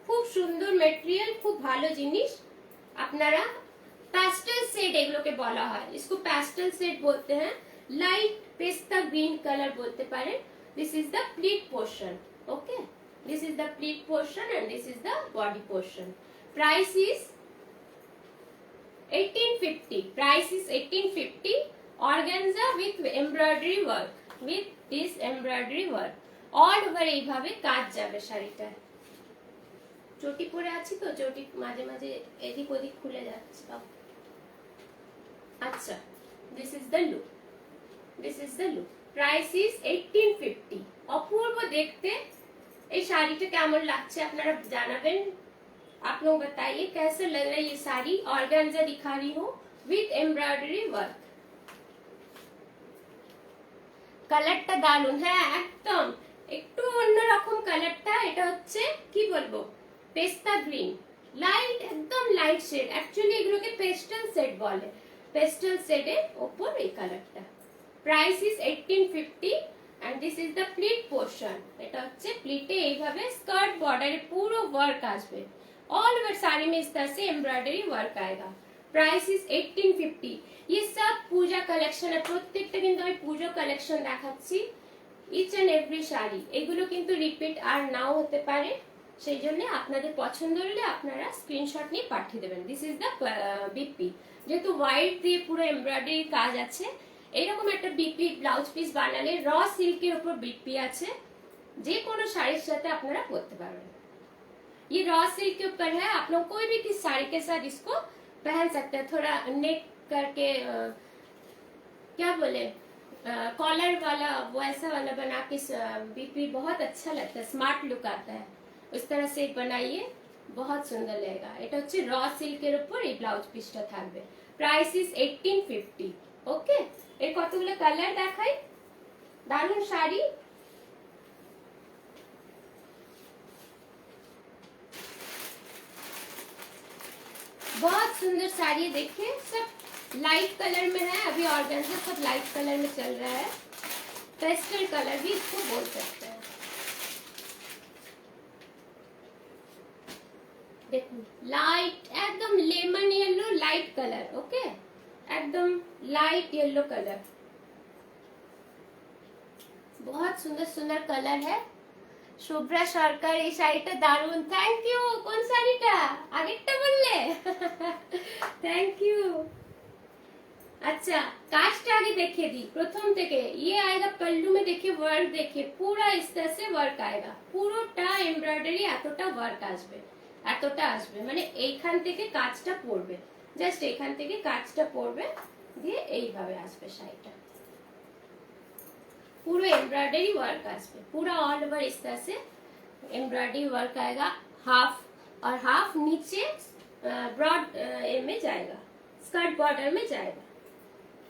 খুব সুন্দর মেটেরিয়াল, খুব ভালো জিনিস। আপনারা প্যাস্টেল শেড এগুলোকে বলা হয়, इसको প্যাস্টেল শেড বলতে हैं, লাইট পেস্তা গ্রিন কালার বলতে পারেন। This is the pleat portion. Okay, this is the pleat portion and this is the body portion. Price is 1850, price is 1850। Organza with embroidery work, with this embroidery work all over, এইভাবে কাজ যাবে শাড়িটা। চটি পরে আছি তো, চটি মাঝে মাঝে এদিক ওদিক খুলে যাচ্ছে। আচ্ছা, this is the look, this is the look. Price is 1850। অপূর্ব দেখতে। এই শাড়িটা কেমন লাগছে আপনারা জানাবেন। आप लोग बताइए कैसे लग रहा है ये साड़ी। ऑर्गेन्जा दिखा रही हूँ विथ एम्ब्रॉयडरी वर्क। কালারটা দারুন, হ্যাঁ একদম একটু অন্যরকম কালারটা। এটা হচ্ছে কি বলবো, পেস্তা গ্রিন, লাইট, একদম লাইট শেড। অ্যাকচুয়ালি এগুলোকে পেস্টেল শেড বলে, পেস্টেল শেডের ওপর এই কালারটা। Price is 1850 and this is the pleat portion. এটা হচ্ছে প্লিটে এইভাবে স্কার্ট বর্ডারে পুরো ওয়ার্ক আসবে। ऑल ओवर साड़ी में इस तरह से एम्ब्रॉयडरी वर्क आएगा। Price is 1850। ये सब पूजा कलेक्शन है, প্রত্যেকটা কিন্তু আমি পুজো কালেকশন দেখাচ্ছি। ইচ এন্ড এভরি শাড়ি, এগুলো কিন্তু রিপিট আর নাও হতে পারে, সেই জন্য আপনাদের পছন্দ হলে আপনারা স্ক্রিনশট নিয়ে পাঠিয়ে দেবেন। দিস ইজ দ্য বিপি, যেহেতু হোয়াইট দিয়ে পুরো এমব্রয়ডারি কাজ আছে, এইরকম একটা বিপি ব্লাউজ পিস বানালে র সিল্কের উপর বিপি আছে, যে কোনো শাড়ির সাথে আপনারা পরতে পারবেন। ये रॉ सिल्क के ऊपर है, आप लोग कोई भी किस साड़ी के साथ इसको पहन सकते हैं। थोड़ा नेक करके क्या बोले, कॉलर वाला वैसा वाला बना के बीपी बहुत अच्छा लगता है, स्मार्ट लुक आता है। उस तरह से बनाइए, बहुत सुंदर लगेगा। এটা হচ্ছে র সিল্কের উপর এই ব্লাউজ পিসটা থাকবে। Price is 1850। ওকে, এর কতগুলো কালার দেখাই। দারুণ শাড়ি, बहुत सुंदर साड़ी है। देखिए सब लाइट कलर में है, अभी ऑर्गेन्जा सब लाइट कलर में चल रहा है, पेस्टल कलर भी इसको बोल सकते हैं। देखो लाइट एकदम lemon yellow light colour. Okay, एकदम लाइट येलो कलर, बहुत सुंदर सुंदर कलर है। শুভ্রা সরকার, এই শাড়িটা দারুন, থ্যাংক ইউ। কোন শাড়িটা, আগেরটা বললে? Thank you. अच्छा, कास्ट आगे देखिए दी प्रथम থেকে। ये आएगा पल्लू में, देखिए वर्क, देखिए पूरा इस तरह से वर्क आएगा, পুরোটা এমব্রয়ডারি, এতটা ওয়ার্ক আসবে, এতটা আসবে, মানে এইখান থেকে কাজটা পড়বে, জাস্ট এখান থেকে কাজটা পড়বে, দিয়ে এইভাবে আসবে শাড়িটা। पूरा एम्ब्रॉयडरी वर्क आसपे, पूरा ऑल ओवर इस तरह से एम्ब्रॉयडरी वर्क आएगा। हाफ और हाफ नीचे ब्रॉड में जाएगा, स्कर्ट बॉर्डर में जाएगा।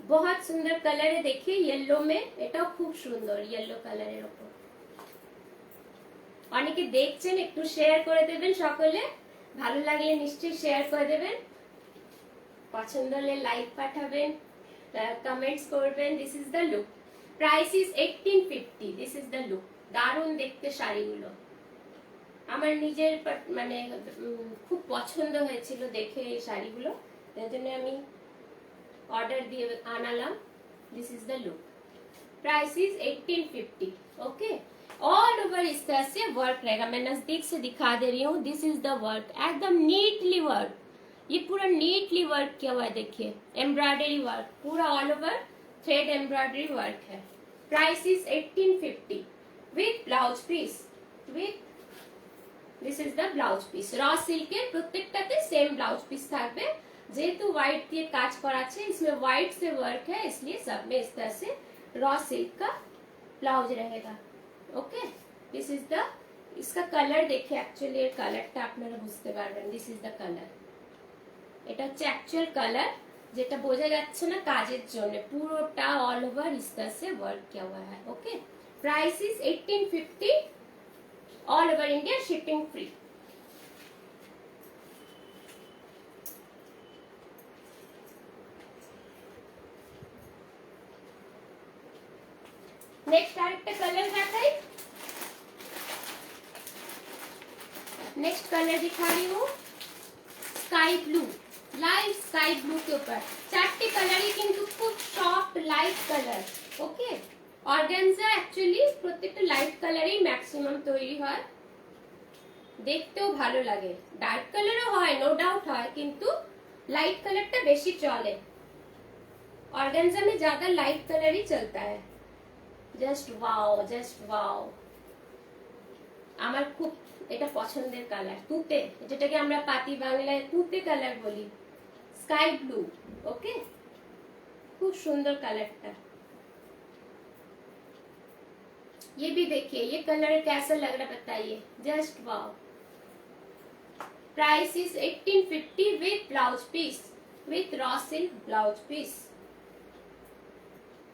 बहुत सुंदर कलर है, देखिए येलो में, এটাও খুব সুন্দর येलो কালারের উপর। অনেকে দেখছেন, একটু শেয়ার করে দেবেন সকলে, ভালো লাগলে নিশ্চয়ই শেয়ার করে দেবেন, পছন্দ হলে লাইক পাঠাবেন, কমেন্টস করবেন। This is the look, price is 1850। This is the look. দারুণ দেখতে শাড়িগুলো, আমার নিজের মানে খুব পছন্দ হয়েছিল দেখে এই শাড়িগুলো, তার জন্য আমি ऑर्डर दिए आनालाम। This is the look, price is 1850। Okay, all over इस तरह से वर्क रहेगा। मैं नजदीक से दिखा दे रही हूँ। दिस इज द वर्क, एकदम नीटली वर्क, ये पूरा नीटली वर्क किया हुआ है। देखिए एम्ब्रॉयडरी वर्क, पूरा all over thread embroidery work है। Price is 1850 with blouse piece, with this is the blouse piece. Raw सिल्केर प्रत्येकटाते सेम ब्लाउज पीस থাকবে, যেহেতু व्हाइट দিয়ে কাজ করা আছে, इसमें व्हाइट से वर्क है, इसलिए सब में इस तरह से रॉ सिल्क का ब्लाउज रहेगा। ओके, दिस इज द, इसका कलर देखिए, एक्चुअली এর কালারটা আপনারা বুঝতে পারবেন। दिस इज द कलर, এটা হচ্ছে অ্যাকচুয়াল কালার, যেটা বোঝা যাচ্ছে না কাজের জন্য, পুরোটা অল ওভার इस तरह से वर्क किया हुआ है। Okay, price is 1850, all over India, shipping free. Next আরেকটা কালার দেখাই, नेक्स्ट कलर दिखा रही हूँ sky blue, light sky blue के ऊपर। चारटे कलर ही किंतु खूब soft light colour. Okay, organza actually প্রত্যেকটা লাইট কালারেই ম্যাক্সিমাম তৈরি হয়, দেখতেও ভালো লাগে। ডার্ক কালারও হয়, নো डाउट হয়, কিন্তু लाइट कलरটা বেশি চলে। ऑर्गेन्जा में ज्यादा लाइट कलर ही चलता है। জাস্ট ওয়াও, জাস্ট ওয়াও, আমার খুব এটা পছন্দের কালার, তুতে, যেটাকে আমরা পাতি বাংলায় তুতে কালার বলি, স্কাই ব্লু। ওকে, খুব সুন্দর কালারটা। ये भी देखिए, ये कलर कैसा लग रहा है बताइए, just wow. Price is 1850 with blouse piece, with raw silk blouse piece.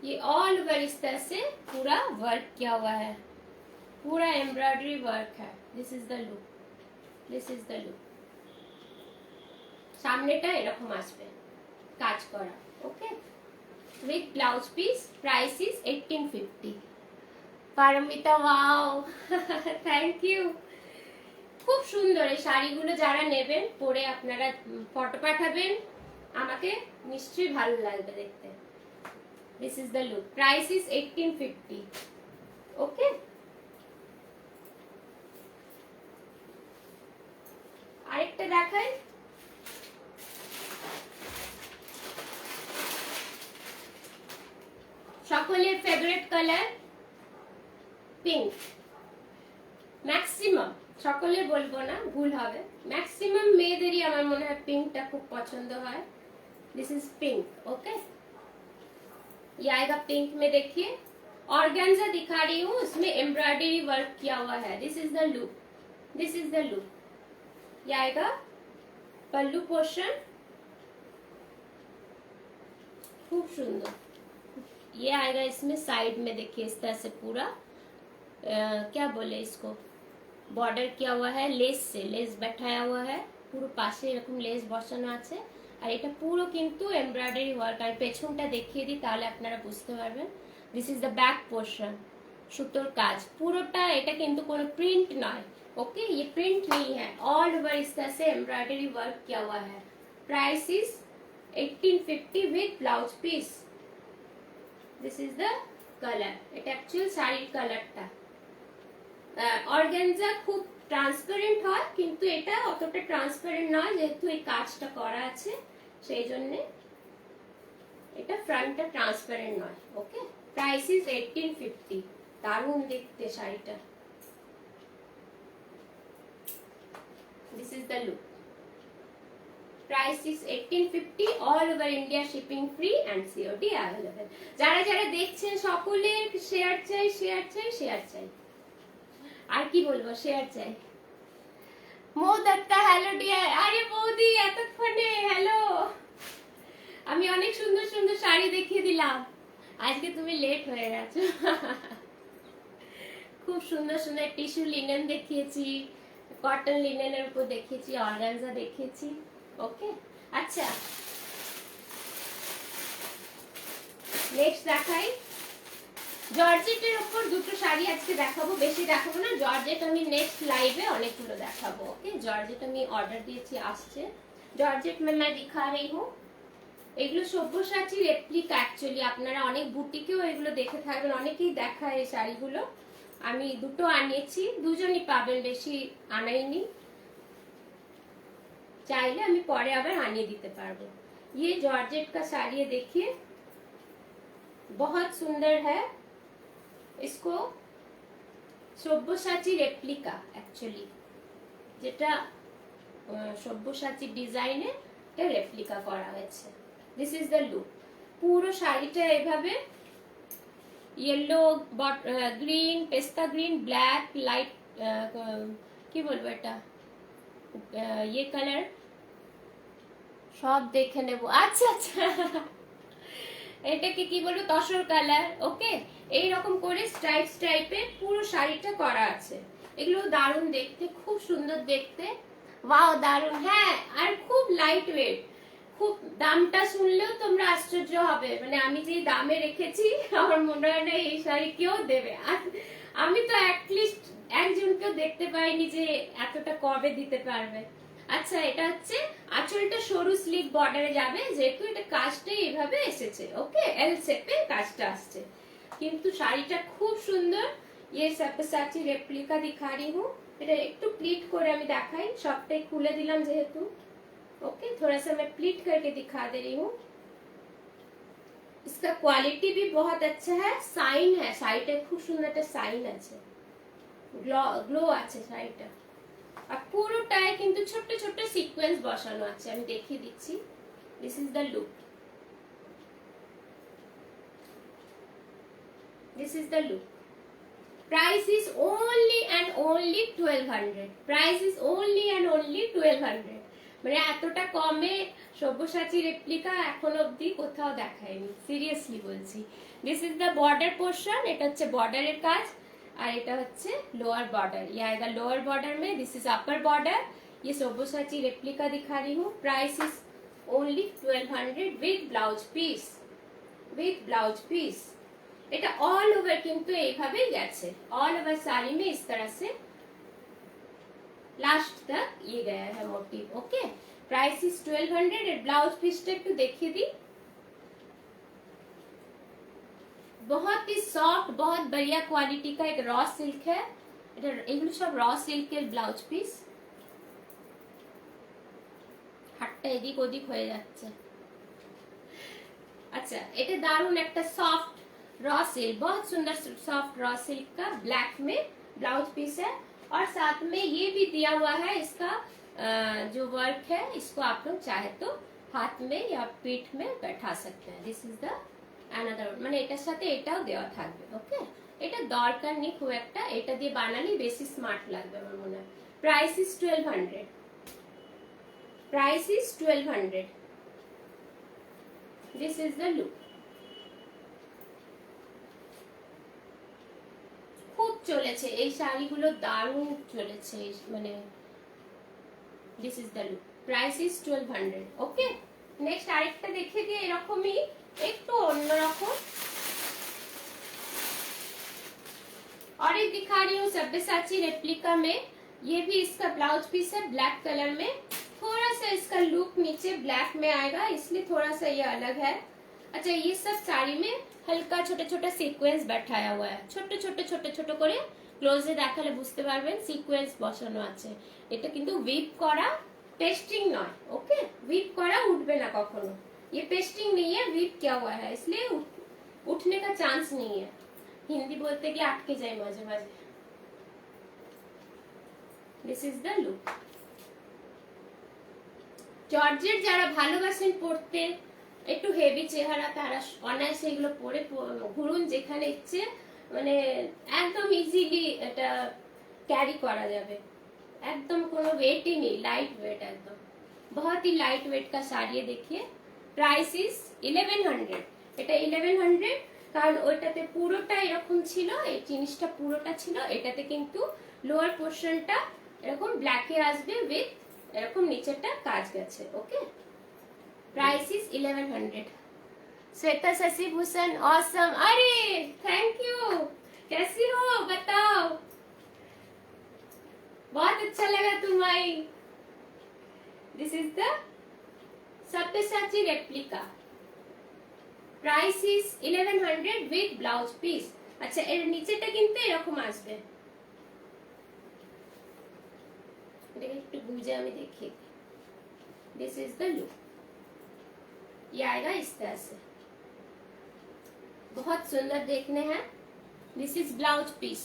ये ऑल ओवर इस तरह से पूरा वर्क किया हुआ है, पूरा एम्ब्रॉयडरी वर्क है। This is the look, this is the look. সামনেটা এরকম আসবে কাজ করা। Okay, with blouse piece. Price is 1850। Paromita, wow, thank you, খুব সুন্দর এই শাড়িগুলো। যারা নেবেন পরে আপনারা ফটো পাঠাবেন আমাকে, নিশ্চয়ই ভালো লাগবে দেখতে। This is the look. Price is 1850. Okay. আরেকটা দেখাই, সকলের ফেভারিট কালার পিঙ্ক। ম্যাক্সিমাম, সকলের বলবো না, ভুল হবে, ম্যাক্সিমাম মেয়েদেরই আমার মনে হয় পিঙ্কটা খুব পছন্দ হয়। This is pink. ওকে, ये आएगा पिंक में। देखिए ऑर्गेन्जा दिखा रही हूँ, उसमें एम्ब्रॉयडरी वर्क किया हुआ है। This is the look, this is the look. ये आएगा पल्लू पोर्शन, खूब सुंदर। ये आएगा इसमें साइड में, देखिए इस तरह से पूरा क्या बोले इसको, बॉर्डर किया हुआ है, लेस से लेस बैठाया हुआ है, পুরো পাশে এরকম লেস বসানো আছে। আর এটা পুরো কিন্তু এমব্রয়ডারি ওয়ার্ক। আর পেছনটা দেখিয়ে দিই তাহলে আপনারা বুঝতে পারবেন। This is the back portion, সুতোর কাজ পুরোটা। এটা কিন্তু কোনো প্রিंट নয়। ओके, ये प्रिंट नहीं है, ऑल ओवर इस तरह से एम्ब्रॉयडरी वर्क किया हुआ है। Price is 1850 with blouse piece. This is the colour, এটা অ্যাকচুয়াল শাড়ির কালারটা। অর্গানজা খুব ট্রান্সপারেন্ট হয়, কিন্তু এটা অতটা ট্রান্সপারেন্ট নয়, যেহেতু এই কাজটা করা আছে সেই জন্য এটা ফ্রন্টটা ট্রান্সপারেন্ট নয়। ওকে, প্রাইস ইজ 1850। দারুণ দেখতে শাড়িটা। This is the look. Price is 1850, all over India shipping free and COD available. যারা যারা দেখছেন সকলের শেয়ার চাই, শেয়ার চাই, শেয়ার চাই। আর কি বলবো, শেয়ার চাই। মো দত্তা, হ্যালো ডিয়ার। আরে বৌদি এতক্ষণে, হ্যালো। আমি অনেক সুন্দর সুন্দর শাড়ি দেখিয়ে দিলাম, আজকে তুমি লেট হয়ে গেছো। খুব সুন্দর সুন্দর টিস্যু লিনেন দেখিয়েছি, কটন লিনেনের উপর দেখিয়েছি, অর্গানজা দেখিয়েছি। ওকে, আচ্ছা নেক্সট দেখাই। জর্জেটের উপর দুটো শাড়ি আজকে দেখাবো, বেশি দেখাবো না। জর্জেট আমি নেক্সট লাইভে অনেকগুলো দেখাবো। ওকে, জর্জেট আমি অর্ডার দিয়েছি, আসছে। জর্জেট मैं दिखा रही हूँ। এগুলো সব্যসাচী রেপ্লিকা। অ্যাকচুয়ালি আপনারা অনেক বুটিকেও এগুলো দেখে থাকবেন, অনেকেই দেখায় এই শাড়িগুলো। আমি দুটো আনিয়েছি, দুজনই পাবেন, বেশি আনাইনি। চাইলে আমি পরে আবার আনিয়ে দিতে পারবো। ये जॉर्जेट का साड़ी है, देखिए बहुत सुंदर है। इसको সব্যসাচী রেপ্লিকা অ্যাকচুয়ালি, যেটা সব্যসাচী ডিজাইনে এটা রেপ্লিকা করা হয়েছে। This is the look. পুরো শাড়িটা এভাবে ইয়েলো, গ্রিন, পেস্তা গ্রিন, ব্ল্যাক, লাইট, কি বলবো এটা, ये কালার সব দেখে নেব। আচ্ছা আচ্ছা, এটাকে কি বলবো, তসর কালার। ওকে, এইরকম করে স্ট্রাইপ স্ট্রাইপের পুরো শাড়িটা করা আছে। এগুলো দারুণ দেখতে, খুব সুন্দর দেখতে। ওয়াও, দারুণ। হ্যাঁ, আর খুব লাইট ওয়েট। খুব, দামটা শুনলেও তোমরা আশ্চর্য হবে। মানে আমি যে দামে রেখেছি, আমার মনে হয় না এই শাড়ি কেউ দেবে। আর আমি তো অ্যাটলিস্ট একজনকেও দেখতে পাইনি যে এতটা কবে দিতে পারবে। আচ্ছা, এটা হচ্ছে আঁচলটা সরু স্লিভ বর্ডারে যাবে, যেহেতু এটা কাজটা এইভাবে এসেছে। ওকে, এল শেপে কাজটা আসছে, কিন্তু শাড়িটা খুব সুন্দর। ये सब्यसाची रेप्लिका दिखा रही हूँ। এটা একটু প্লিট করে আমি দেখাই, সবটাই খুলে দিলাম যেহেতু। ओके, थोड़ा सा मैं प्लीट करके दिखा दे रही हूँ। इसका क्वालिटी भी बहुत अच्छा है। साइन है, শাড়িটা খুব সুন্দর একটা সাইন আছে, গ্লো আছে শাড়িটা। আর পুরোটায় কিন্তু ছোট ছোট সিকোয়েন্স বসানো আছে, আমি দেখিয়ে দিচ্ছি। This is the look, this is the look. Price is only and only 1200. Price is only and only 1200. মানে এতটা কমে সব্যসাচী রেপ্লিকা এখন অবধি কোথাও দেখায়নি, সিরিয়াসলি বলছি। This is the border portion, এটা হচ্ছে বর্ডারের কাজ, আর এটা হচ্ছে লোয়ার বর্ডার। ये आएगा लोअर बॉर्डर में, दिस इज अपर बॉर्डर। ये सब्यसाची रेप्लिका दिखा रही हूँ। Price is only 1200 with blouse piece, with blouse piece. এটা অল ওভার কিন্তু এইভাবেই গেছে, ऑल ओवर साड़ी में इस तरह से लास्ट तक ये गया है मोटिव। Okay, price is 1200। এর ব্লাউজ পিসটা একটু দেখিয়ে দিই। बहुत ही सॉफ्ट, बहुत बढ़िया क्वालिटी का एक रॉ सिल्क है। এটা এগুলো সব রॉ সিল্কের ব্লাউজ পিস। হাতটা এদিক ওদিক হয়ে যাচ্ছে। अच्छा, এটা দারুণ একটা সফট रॉ सिल्क, बहुत सुंदर सॉफ्ट रॉ सिल्क का ब्लैक में ब्लाउज पीस है। और साथ में ये भी दिया हुआ है, इसका जो वर्क है, इसको आप लोग चाहे तो हाथ में या पीठ में बैठा सकते हैं। दिस इज द अनदर, মানে এটার সাথে এটাও দেওয়া থাকবে। ওকে, এটা দরকার নেই খুব একটা, এটা দিয়ে বানালে বেশি স্মার্ট লাগবে আমার মনে হয়। Price is 1200। Price is 1200। This is the look. খুব চলেছে এই শাড়িগুলো, দারুণ চলেছে, মানে this is the look. Price is 1200। Okay, next আরেকটা দেখে দিয়ে এরকমই একটু অন্যরকম। और एक दिखा रही हूँ सब्यसाची रेप्लिका में। ये भी इसका ब्लाउज पीस है ब्लैक कलर में। थोड़ा सा इसका लुक नीचे ब्लैक में आएगा, इसलिए थोड़ा सा ये अलग है। अच्छा, ये सब साड़ी में হালকা ছোট ছোট সিকোয়েন্স बैठाया हुआ है, ছোট ছোট ছোট ছোট করে ক্লোজে দেখালে বুঝতে পারবেন সিকোয়েন্স বসানো আছে। এটা কিন্তু উইপ করা, পেস্টিং নয়। ওকে, উইপ করা উঠবে না কখনো, ये पेस्टिंग नहीं है, वीप किया हुआ है, इसलिए उठने का चांस नहीं है। हिंदी बोलते कि अटके जाए माঝে माঝे। This is the look. Georgette যারা ভালোবাসেন পড়তে, একটু হেভি চেহারা, তারা অনায়াসে এগুলো পরে ঘুরুন যেখানে ইচ্ছে, মানে একদম ইজিলি এটা ক্যারি করা যাবে, एकदम কোনো वेट ही नहीं, लाइट वेट एकदम, बहुत ही लाइट वेट का साड़ी है। देखिए प्राइस इज 1100, এটা 1100, কারণ ওইটাতে পুরোটা এরকম ছিল, এই জিনিসটা পুরোটা ছিল, এটাতে কিন্তু লোয়ার পোর্শনটা এরকম ব্ল্যাকে আসবে উইথ এরকম নিচেটা কাজ গেছে। Okay, price is 1100। Shweta Shashi Bhushan awesome, अरे थैंक यू, कैसी हो बताओ, बहुत अच्छा लगा तुम्हारी। This is the Sabyasachi replica, price is 1100 with blouse piece. अच्छा এর নিচেটা কিন্তু এরকম আসবে, এটাকে একটু বুঝে আমি দেখি। दिस इज द लुक, ये आएगा इस तरह से, बहुत सुंदर देखने हैं। This is blouse piece,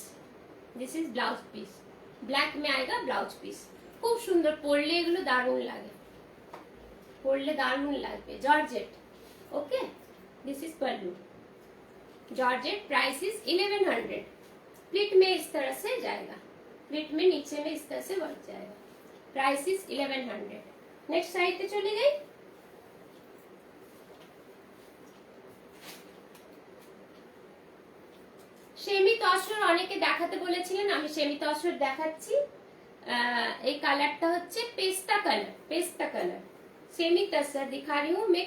this is blouse piece, black में आएगा ब्लाउज पीस, খুব সুন্দর, পরলে এগুলো দারুণ লাগে, পরলে দারুণ লাগবে। Georgette, okay, this is pallu, georgette, price is 1100। प्लिट में इस तरह से जाएगा, प्लिट में नीचे में इस तरह से बढ़ जाएगा, प्राइस इज 1100। नेक्स्ट साइड पे चली गई। সেমি তসর অনেকে দেখাতে বলেছিলেন, আমি সেমি তসর দেখাচ্ছি। এই কালারটা হচ্ছে পেস্তা কালার, পেস্তা কালার, सेमी तसर दिखा रही हूँ मैं,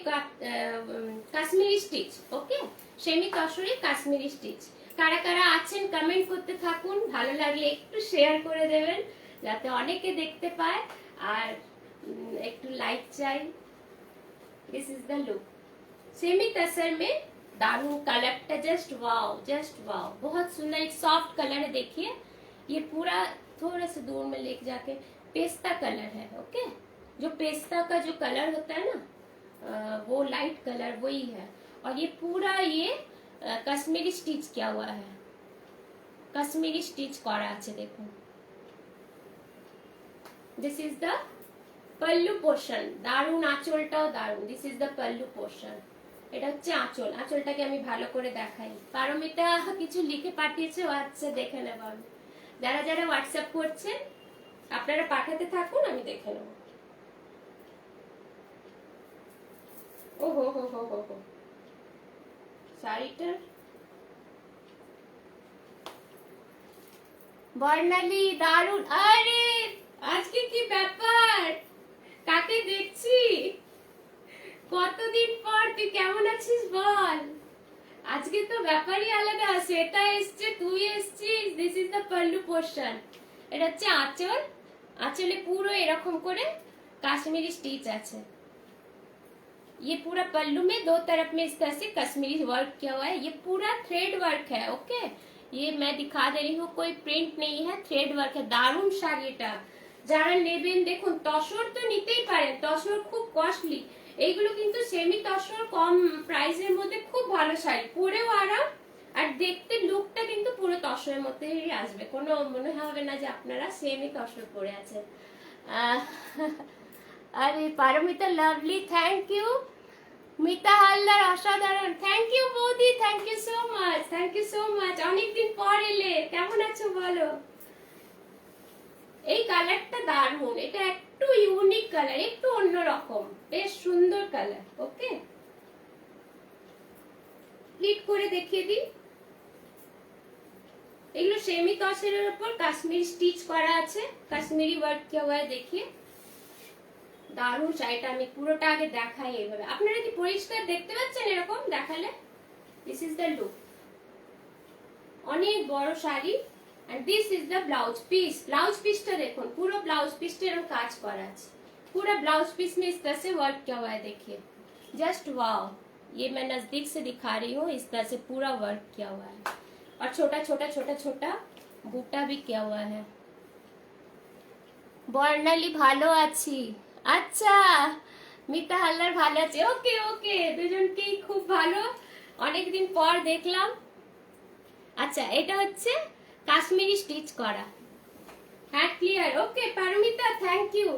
কাশ্মীরি স্টিচ। ওকে, সেমি তসরে কাশ্মীরি স্টিচ। কারা কারা আছেন কমেন্ট করতে থাকুন, ভালো লাগলে একটু শেয়ার করে দেবেন যাতে অনেকে দেখতে পায়, আর একটু লাইক চাই। This is the look, semi tasar में दारुण, कलरটা जस्ट वाओ, जस्ट वाओ, बहुत सुंदर, एक सॉफ्ट कलर है। देखिए ये पूरा थोड़ा सा दूर में लेके जाके पेस्ता कलर है। ओके, जो पेस्ता का जो कलर होता है ना, वो लाइट कलर वही है, और ये पूरा ये कश्मीरी स्टिच किया हुआ है, कश्मीरी स्टिच करा আছে দেখুন। This is the pallu portion, দারুণ, আঁচলটাও দারুণ। This is the pallu portion, এটা হচ্ছে আঁচল। আঁচলটাকে আমি ভালো করে দেখাই। পারমিতা কিছু লিখে পাঠিয়েছে, আচ্ছা দেখে নেব আমি। যারা যারা হোয়াটসঅ্যাপ করছেন আপনারা পাঠাতে থাকুন, আমি দেখে নেব। ও হো হো হো হো হো, শাড়িটা বর্ণালী দারুণ। আরে আজকে কি ব্যাপার, কাকে দেখছি, কতদিন পর, তুই কেমন আছিস বল। আজকে তো ব্যাপারই আলাদা, শ্বেতা এসছে, তুই এসছিস। This is the pallu portion, এটা হচ্ছে আঁচল। আঁচলে পুরো এরকম করে কাশ্মীরি স্টিচ আছে। ये पूरा पल्लू में दो तरफ में इस तरह से कश्मीरी वर्क किया हुआ है, ये पूरा थ्रेड वर्क है। ओके, ये मैं दिखा दे रही हूँ, कोई प्रिंट नहीं है, थ्रेड वर्क है। दारुण শাড়িটা, যারা নেবেন দেখুন, তসর তো নিতেই পারেন, তসর খুব কস্টলি, এইগুলো কিন্তু সেমি তসর কম প্রাইসের মধ্যে খুব ভালো শাড়ি, পরেও আরাম, আর দেখতে লুকটা কিন্তু পুরো তসরের মধ্যেই আসবে, কোনো মনে হবে না যে আপনারা সেমি তসর পরে আছেন। আরে Paramita lovely, thank you. Mita Haldar অসাধারণ, থ্যাংক ইউ বৌদি, thank you so much, thank you so much. অনেকদিন পর এলে, কেমন আছো বলো। এই কালারটা দারুণ, এটা একটু ইউনিক কালার, একটু অন্যরকম, বেশ সুন্দর কালার। ওকে, প্লিট করে দেখিয়ে দিই। এগুলো সেমি তসরের উপর কাশ্মীরি স্টিচ করা আছে, কাশ্মীরি ওয়ার্ক কিয়া हुआ है। देखिए দারুণ শাড়িটা, আমি পুরোটা আগে দেখাই এইভাবে, আপনারা কি পরিষ্কার দেখতে পাচ্ছেন এরকম দেখালে। দিস ইজ দ্য লুক, অনেক বড় sari, and this is the blouse piece. Blouse পিসটা দেখুন, পুরো ব্লাউজ পিসটা এরকম কাজ করা আছে, पूरा ब्लाउज पीस में इस तरह से वर्क किया हुआ है। देखिए जस्ट वाओ, ये मैं नजदीक से दिखा रही हूँ, इस तरह से पूरा वर्क किया हुआ है, और छोटा छोटा छोटा छोटा बूटा भी किया हुआ है। বর্ণালী ভালো আছি, আচ্ছা মিতা হালদার ভালো আছে। ওকে ওকে, দুজনকেই খুব ভালো, অনেকদিন পর দেখলাম। আচ্ছা এটা হচ্ছে কাশ্মীরি স্টিচ করা, হ্যাঁ clear. Okay Paromita, thank you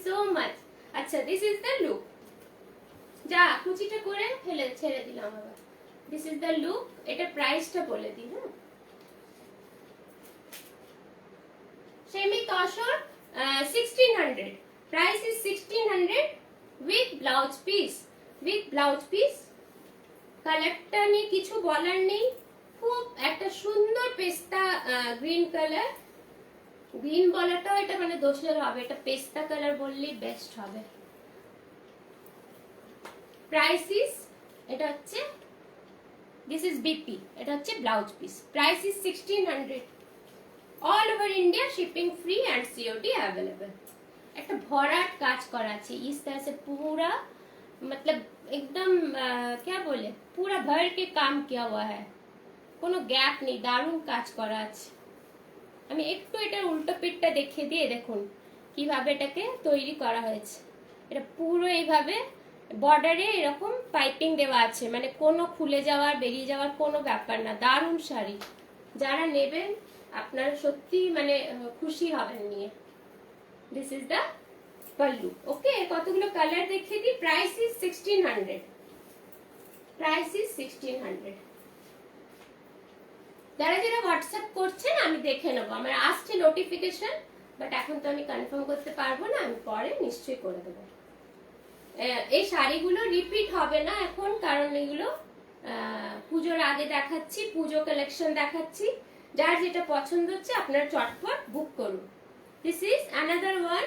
so much. আচ্ছা, দিস ইজ দ্য লুক। যা কুচিটা করে ফেলে ছেড়ে দিলাম আবার। This is the look. এটা প্রাইসটা বলে দিই। হ্যাঁ, semi tussar 1600, price is 1600 with blouse piece. With blouse piece. কালারটা নিয়ে কিছু বলার নেই, খুব একটা সুন্দর পেস্তা গ্রিন কালার। গ্রিন বলাটাও এটা মানে দোষের হবে, এটা পেস্তা কালার বললেই বেস্ট হবে। প্রাইস ইজ, এটা হচ্ছে দিস ইজ বিপি, এটা হচ্ছে blouse piece. Price is 1600। All over India shipping free and COD available. একটা ভরাট কাজ করা আছে इस तरह से पूरा, मतलब एकदम क्या बोले, पूरा भर के काम किया हुआ है, কোনো গ্যাপ নেই, দারুণ কাজ করা আছে। আমি একটু এটা উল্টো পিঠটা দেখিয়ে দিয়ে দেখুন কিভাবে এটাকে তৈরি করা হয়েছে। এটা পুরো এইভাবে বর্ডারে এরকম পাইপিং দেওয়া আছে, মানে কোনো খুলে যাওয়ার বেরিয়ে যাওয়ার কোনো ব্যাপার না। দারুণ শাড়ি, যারা নেবেন আপনারা সত্যি মানে খুশি হবেন নিয়ে। This is the pallu. Okay, কতগুলো কালার দেখিয়ে দিই। Price is 1600। Price is 1600। যারা যারা হোয়াটসঅ্যাপ করছেন আমি দেখে নেবো, আমার আসছে নোটিফিকেশন, বাট এখন তো আমি কনফার্ম করতে পারবো না, আমি পরে নিশ্চয়ই করে দেবো। এই শাড়িগুলো রিপিট হবে না এখন, কারণ এগুলো পুজোর আগে দেখাচ্ছি, পুজো কালেকশন দেখাচ্ছি। যার যেটা পছন্দ হচ্ছে আপনারা চটপট বুক করুন। This is another one.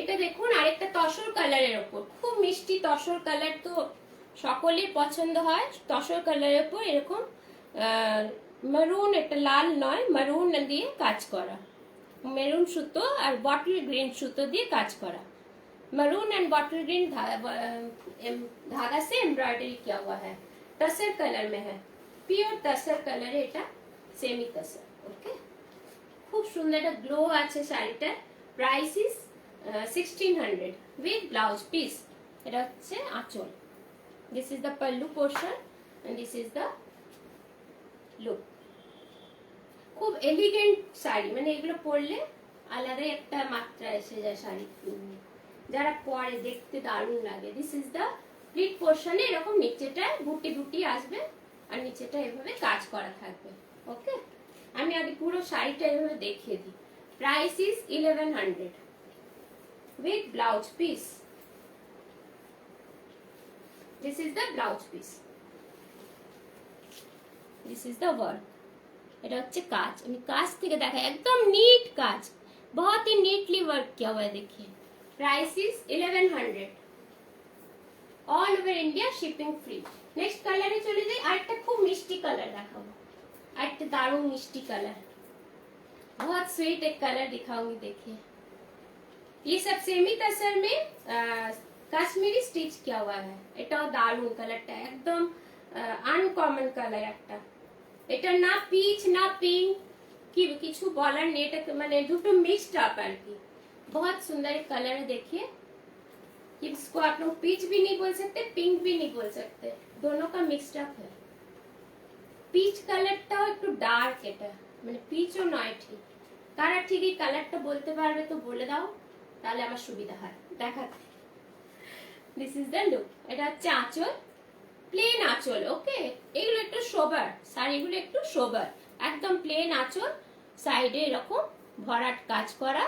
এটা দেখুন আরেকটা তসর কালারের ওপর, খুব মিষ্টি তসর কালার, তো সকলের পছন্দ হয় তসর কালারের ওপর এরকম মেরুন, এটা লাল নয়, মেরুন দিয়ে কাজ করা, মেরুন সুতো আর বটল গ্রিন সুতো দিয়ে কাজ করা। मरून एंड बॉटल ग्रीन धागा से एम्ब्रॉयडरी किया हुआ है, तसर कलर में है, प्योर तसर कलर है, এটা সেমি তসর। ওকে, খুব সুন্দর একটা গ্লো আছে শাড়িটার। Price is 1600 with blouse piece. এটা হচ্ছে আঁচল। This is the pallu portion and this is the look. খুব এলিগেন্ট শাড়ি, মানে এগুলো পরলে আলাদাই একটা মাত্রা এসে যায় শাড়ি, যারা পরে দেখতে দারুণ লাগে। দিস ইজ দ্য প্লিট পোর্শনে এরকম নিচেটা বুটি বুটি আসবে আর নিচেটা এভাবে কাজ করা থাকবে। ওকে, আমি আগে পুরো শাড়িটা এভাবে দেখিয়ে দিই। Price is 1100 with blouse piece. This is the blouse piece. This is the work. এটা হচ্ছে কাজ, আমি কাজ থেকে দেখাই, একদম নিট কাজ, बहुत ही नीटली वर्क किया हुआ है। देखिए price is 1100। All over India shipping free. Next कलरे चले जाए, आरेकटा खूब मिष्टी कलर देखाबो, आरेकटा दारुण मिष्टी कलर, बहुत स्वीट एक कलर दिखाऊंगी। देखिए ये सब सेमी तसर में कश्मीरी स्टिच किया हुआ है। एटाও दारुण कलरটা, একদম আনকমন কালার একটা। এটা না পিচ না পিঙ্ক, কি কিছু বলার নেই, এটা মানে দুটো মিক্সড আপ আর কি। बहुत सुंदर कलर है। देखिए इसको आप लोग पीच भी नहीं बोल सकते, पिंक भी नहीं बोल सकते, दोनों का मिक्सड अप है। पीच कलरটাও একটু ডার্ক, এটা মানে পিচও নয় ঠিক। কারা ঠিক এই কালারটা বলতে পারবে তো বলে দাও, তাহলে আমার সুবিধা হয় দেখাতে। This is the look. এটা হচ্ছে আঁচল, প্লেন আঁচল। ওকে, এগুলো একটু সোবার, শাড়িগুলো একটু সোবার, একদম প্লেন আঁচল, সাইডে এরকম ভরাট কাজ করা,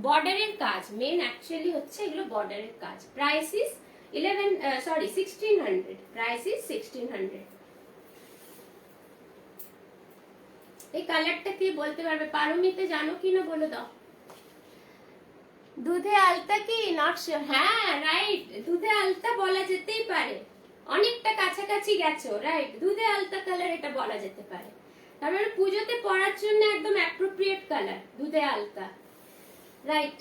বর্ডারের কাজ মেন অ্যাকচুয়ালি হচ্ছে এগুলো বর্ডারের কাজ। Price is 1600। Price is 1600। এই কালারটা কি বলতে পারবে? পারমিতে জানো কি না বলে দাও। দুধে আলতা কি নট শিওর? হ্যাঁ রাইট, দুধে আলতা বলা যেতেই পারে, অনেকটা কাছাকাছি গেছো। রাইট, দুধে আলতা কালার এটা বলা যেতে পারে। তার মানে পুজোতে পরার জন্য একদম অ্যাপ্রোপ্রিয়েট কালার দুধে আলতা। রাইট,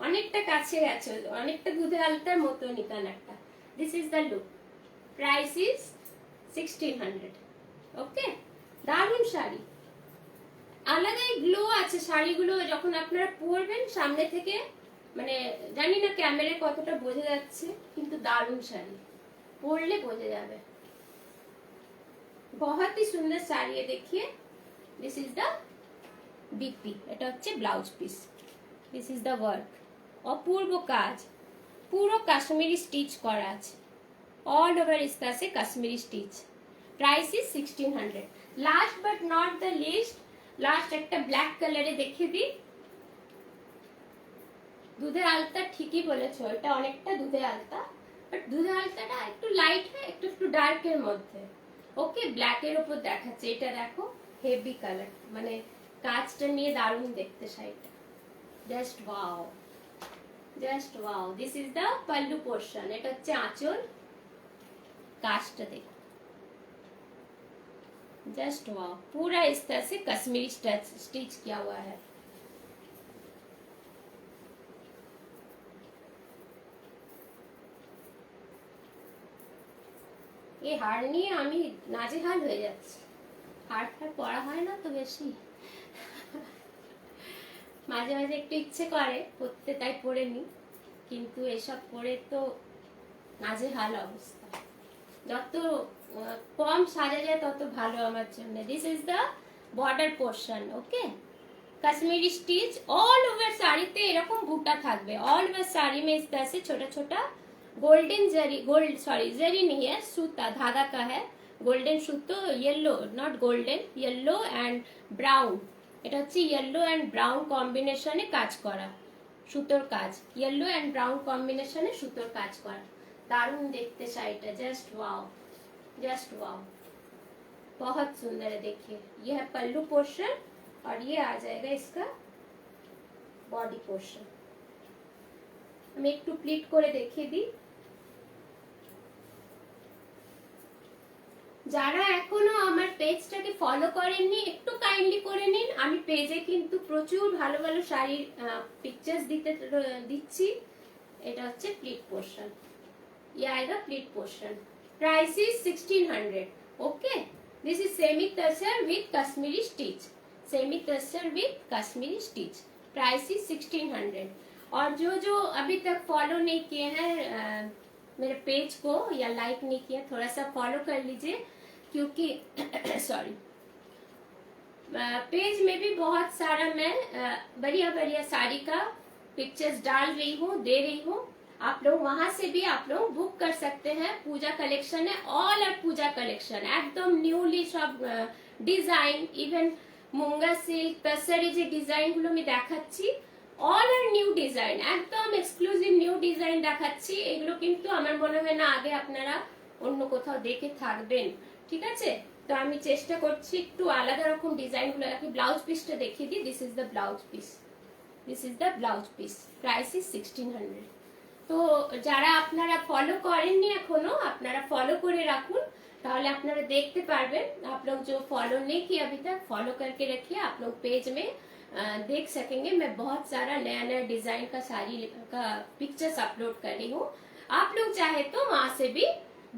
অনেকটা কাছে গেছো, অনেকটা দুধে আলতার মতনই কালারটা। This is the look. Price is 1600। ওকে, দারুণ শাড়ি, আলাদাই গ্লো আছে শাড়িগুলো যখন আপনারা পরবেন সামনে থেকে। মানে জানি না ক্যামেরায় কতটা বোঝা যাচ্ছে, কিন্তু দারুণ শাড়ি, পরলে বোঝা যাবে। बहुत ही सुंदर साड़ी है। देखिए दिस इज द बीपी, এটা হচ্ছে blouse piece. This is the work. অপূর্ব কাজ, পুরো কাশ্মীরি স্টিচ করা আছে, অল ওভার इसका से Kashmiri stitch. Price is 1600। Last but not the least, last একটা ব্ল্যাক কালারে দেখিয়ে দিই। দুধের আলতা, ঠিকই বলেছো, এটা অনেকটা দুধের আলতা, বাট দুধের আলতাটা একটু লাইট হয়, একটু একটু ডার্কের মধ্যে। ওকে, ব্ল্যাকের উপর দেখাচ্ছে, এটা দেখো হেভি কালার, মানে কাজটা নিয়ে দারুণ দেখতে শাড়িটা। Just wow, just wow. This is the pallu portion, এটা হচ্ছে আঁচল। काजटा देखो, जस्ट वाओ, पूरा इस तरह से कश्मीरी स्टिच किया हुआ है। এই হার নিয়ে আমি নাজেহাল হয়ে যাচ্ছি, হার পরা হয় না তো বেশি, মাঝে মাঝে একটু ইচ্ছে করে পড়তে, তাই পরে নি, কিন্তু এসব পরে তো নাজেহাল অবস্থা। যত কম সাজা যায় তত ভালো আমার জন্য। This is the border portion. Okay, Kashmiri stitch all over শাড়িতে এরকম বুটা থাকবে, ऑल ओवर साड़ी में इस तरह से छोटा छोटा golden zari, gold sorry zari नहीं है, सूता धागा का है, गोल्डन सूतो, yellow not golden, yellow and brown, এটা হচ্ছে ইয়েলো এন্ড ব্রাউন কম্বিনেশনে কাজ করা সুতোর কাজ, ইয়েলো এন্ড ব্রাউন কম্বিনেশনে সুতোর কাজ করা, दारुण देखते शाड़ीटा, जस्ट वाओ, जस्ट वाओ, बहुत सुंदर है। देखिए ये है पल्लू पोर्शन और ये आ जाएगा इसका बॉडी पोर्शन। हम एक टू प्लीट করে দেখিয়ে দিই। যারা এখনো আমার পেজটাকে ফলো করেননি একটু কাইন্ডলি করে নিন, আমি পেজে কিন্তু প্রচুর ভালো ভালো শাড়ির পিকচার্স দিচ্ছি। এটা হচ্ছে প্লিট পোর্শন, ये आएगा pleat portion. Price is 1600। Okay, this is semi tussar with Kashmiri stitch, semi tussar with Kashmiri stitch. Price is 1600। और जो अभी तक फॉलो नहीं किए हैं मेरे पेज को या लाइक नहीं किया, थोड़ा सा फॉलो कर लीजिए, क्योंकि सॉरी पेज में भी बहुत सारा मैं बढ़िया बढ़िया साड़ी का पिक्चर्स डाल रही हूँ, दे रही हूँ। आप लोग वहां से भी आप लोग बुक कर सकते हैं। पूजा कलेक्शन है, ऑल आर पूजा कलेक्शन, एकदम न्यूली सब डिजाइन, इवन मुंगा सिल्क तसरी যে ডিজাইন গুলো আমি দেখাচ্ছি অল আর নিউ ডিজাইন, একদম এক্সক্লুসিভ নিউ ডিজাইন দেখাচ্ছি। এগুলো কিন্তু আমার মনে হয় না আগে আপনারা অন্য কোথাও দেখে থাকবেন, ঠিক আছে? তো আমি চেষ্টা করছি একটু আলাদা রকম ডিজাইন গুলো রাখি। ব্লাউজ পিসটা দেখিয়ে দিই। This is the blouse piece, this is the blouse piece. Price is 1600। তো যারা আপনারা ফলো করেননি এখনো, আপনারা ফলো করে রাখুন, তাহলে আপনারা देखते पारबेन। आप लोग जो फॉलो नहीं किया अभी तक, फॉलो करके रखिए। आप लोग पेज में देख सकेंगे, मैं बहुत सारा नया नया डिजाइन का साड़ी का पिक्चर्स अपलोड कर रही हूँ। आप लोग चाहे तो वहां से भी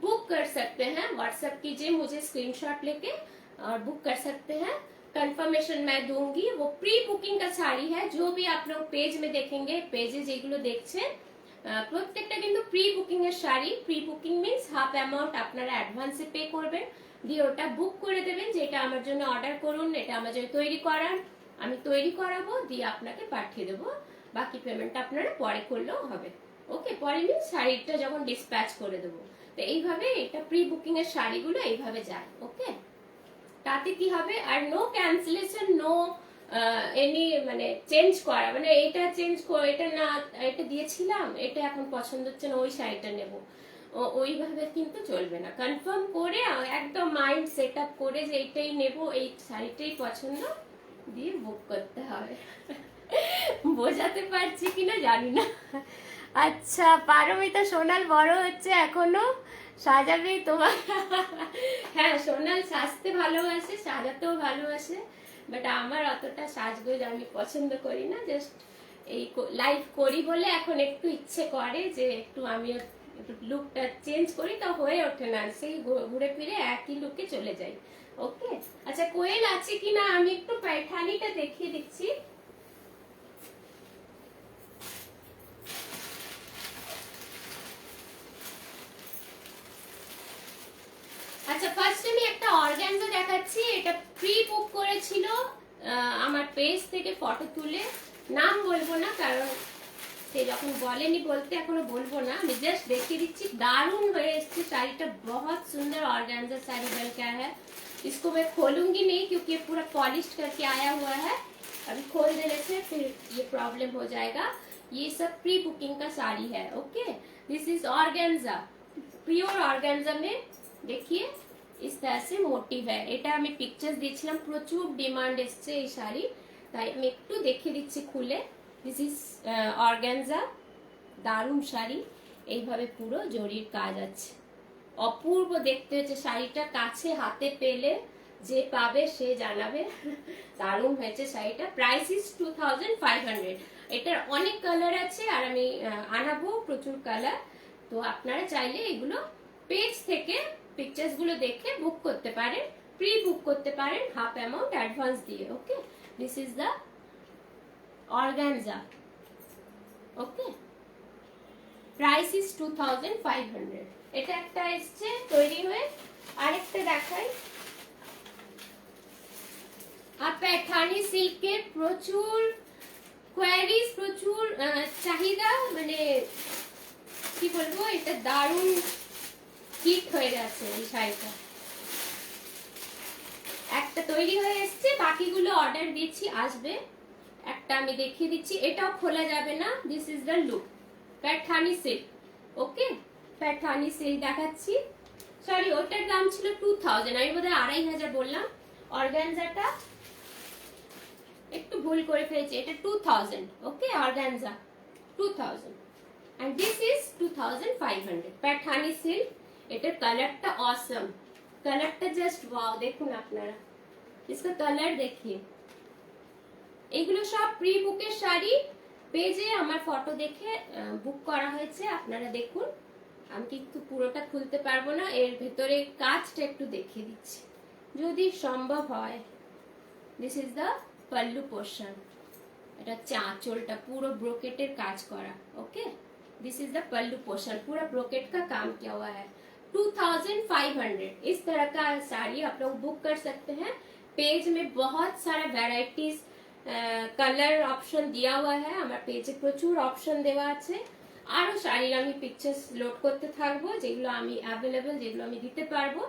बुक कर सकते हैं, व्हाट्सएप कीजिए मुझे स्क्रीनशॉट लेके और बुक कर सकते हैं। कंफर्मेशन मैं दूंगी। वो प्री बुकिंग का साड़ी है, जो भी आप लोग पेज में देखेंगे, पेजेस যেগুলো দেখছেন প্রত্যেকটা কিন্তু প্রি বুকিং এর sari. Pre booking means half amount আপনারা অ্যাডভান্সে পে করবেন, দিয়ে ওটা বুক করে দেবেন যে এটা আমার জন্য অর্ডার করুন, এটা আমার জন্য তৈরি করান, আমি তৈরি করাবো, দিয়ে আপনাকে পাঠিয়ে দেবো। বাকি পেমেন্টটা আপনারা পরে করলেও হবে। ওকে, পরে মিন্স শাড়িটা যখন ডিসপ্যাচ করে দেবো। তো এইভাবে এটা প্রি বুকিং এর শাড়িগুলো এইভাবে যায়। ওকে, তাতে কি হবে, আর নো ক্যান্সেলেশন, নো এনি মানে চেঞ্জ করা, মানে এটা চেঞ্জ করে এটা না, এটা দিয়েছিলাম, এটা এখন পছন্দ হচ্ছে না, ওই শাড়িটা নেব, ওইভাবে কিন্তু চলবে না। কনফার্ম করে একদম মাইন্ড সেট আপ করে যে এইটাই নেব, এই শাড়িটাই পছন্দ, দিয়ে বুক করতে হবে। বোঝাতে পারছি কিনা জানি না। আচ্ছা, পারমিতা সোনাল বড় হচ্ছে এখনো, সাজাবেই তোমার। হ্যাঁ, সোনাল সাজতে ভালোবাসে, সাজাতেও ভালোবাসে, বাট আমার অতটা সাজগোজ আমি পছন্দ করি না। জাস্ট এই লাইভ করি বলে এখন একটু ইচ্ছে করে যে একটু আমি একটু লুকটা চেঞ্জ করি, তো হয়ে ওঠে না, সেই ঘুরে ফিরে একই লুকে চলে যাই। ওকে, আচ্ছা কোয়েল আছে কিনা আমি একটু पैठानीটা দেখিয়ে দিচ্ছি। আচ্ছা, ফার্স্ট আমি একটা অর্গানজা দেখাচ্ছি। এটা প্রি বুক করেছিল আমার পেজ থেকে ফটো তুলে, নাম বলবো না কারণ এসছে, যখন বলেনি বলতে এখনো বলবো না, আমি জাস্ট देखे দিচ্ছি। दारुण হয়ে এসছে শাড়িটা, बहुत सुंदर ऑर्गेन्जा साड़ी बन के आया है। इसको मैं खोलूंगी नहीं क्योंकि पूरा पॉलिश करके आया हुआ है, अभी खोल देने से फिर ये प्रॉब्लम हो जाएगा। ये सब प्री बुकिंग का साड़ी है। Okay, this is organza, pure organza में देखिए इस तरह से मोटिव है। এটা আমি পিকচার দিয়েছিলাম, প্রচুর ডিমান্ড এসছে এই শাড়ি, তাই আমি একটু দেখিয়ে দিচ্ছি খুলে। দিস ইজ অর্গানজা, দারুণ শাড়ি, এইভাবে পুরো জরির কাজ আছে, অপূর্ব দেখতে হয়েছে শাড়িটা। কাছে হাতে পেলে যে পাবে সে জানাবে, দারুণ হয়েছে শাড়িটা। Price is 2500। এটার অনেক কালার আছে আর আমি আনাবো প্রচুর কালার, তো আপনারা চাইলে এগুলো পেজ থেকে পিকচার্স গুলো দেখে বুক করতে পারেন, প্রি বুক করতে পারেন হাফ অ্যামাউন্ট অ্যাডভান্স দিয়ে। Okay, this is the organza. Okay, price is 2500। এটা একটা এসছে তৈরি হয়ে, আরেকটা দেখাই। আর पैठानी সিল্কের প্রচুর কোয়ারিজ, প্রচুর চাহিদা, মানে কি বলবো, এটা দারুণ হিট হয়ে গেছে এই শাড়িটা। একটা তৈরি হয়ে এসছে, বাকিগুলো অর্ডার দিয়েছি, আসবে। একটা আমি দেখিয়ে দিচ্ছি, এটাও খোলা যাবে না। This is the look, Paithani silk. Okay, Paithani silk দেখাচ্ছি। সরি, ওটার দাম ছিল 2000, আমি বোধহয় 2500 বললাম। অর্গানজাটা একটু ভুল করে ফেলেছি, এটা 2000। Okay, organza 2000 and this is 2500 Paithani silk. এটার কালারটা অসম, কালারটা জাস্ট ওয়াও, দেখুন আপনারা इसका কালার দেখিए। এগুলো সব প্রি বুকের শাড়ি, পেজে আমার ফটো দেখে বুক করা হয়েছে, আপনারা দেখুন। আমি কিন্তু পুরোটা খুলতে পারবো না, এর ভেতরে কাজটা একটু দেখিয়ে দিচ্ছি যদি সম্ভব হয়। This is the pallu portion, এটা চাঁচলটা পুরো ব্রোকেটের কাজ করা। Okay, this is the pallu portion, पूरा ब्रोकेट का काम किया हुआ है। 2500 इस तरह का साड़ी आप लोग बुक कर सकते हैं। पेज में बहुत सारा वैरायटीज कलर ऑप्शन दिया हुआ है, আমার পেজে প্রচুর অপশন দেওয়া আছে। আরো শাড়ির আমি পিকচার্স লোড করতে থাকবো, যেগুলো আমি অ্যাভেলেবল, যেগুলো আমি দিতে পারবো,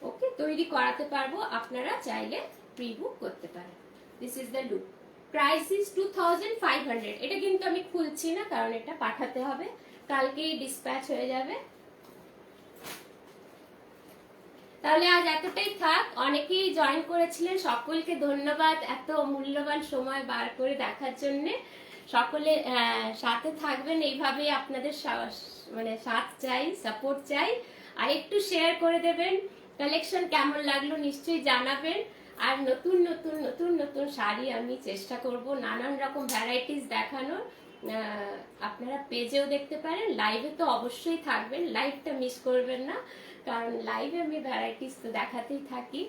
ওকে, তৈরি করাতে পারবো, আপনারা চাইলে প্রি বুক করতে পারেন। This is the look, price is 2500। এটা কিন্তু আমি খুলছি না, কারণ এটা পাঠাতে হবে, কালকেই ডিসপ্যাচ হয়ে যাবে। তাহলে আজ এতটাই থাক। অনেকেই জয়েন করেছিলেন, সকলকে ধন্যবাদ এত মূল্যবান সময় বার করে দেখার জন্য। সকলে সাথে থাকবেন, এইভাবেই আপনাদের মানে সাথ চাই, সাপোর্ট চাই। আর একটু শেয়ার করে দেবেন, কালেকশন কেমন লাগলো নিশ্চয়ই জানাবেন। আর নতুন নতুন নতুন নতুন শাড়ি আমি চেষ্টা করব নানান রকম ভ্যারাইটিস দেখানোর। আপনারা পেজেও দেখতে পারেন, লাইভে তো অবশ্যই থাকবেন, লাইভটা মিস করবেন না, কারণ লাইভে আমি ভ্যারাইটিস তো দেখাতেই থাকি।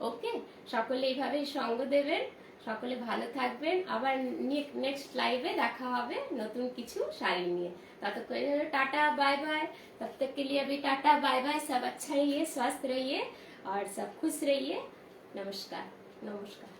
ওকে, সকলে এইভাবেই সঙ্গ দেবেন, সকলে ভালো থাকবেন। আবার নেক্সট লাইভে দেখা হবে নতুন কিছু শাড়ি নিয়ে। ততক্ষণ टाटा बाय बाय, तब तक के लिए अभी टाटा बाय बाय। सब अच्छा रहिए, स्वस्थ रहिए और सब खुश रहिए। नमस्कार, नमस्कार।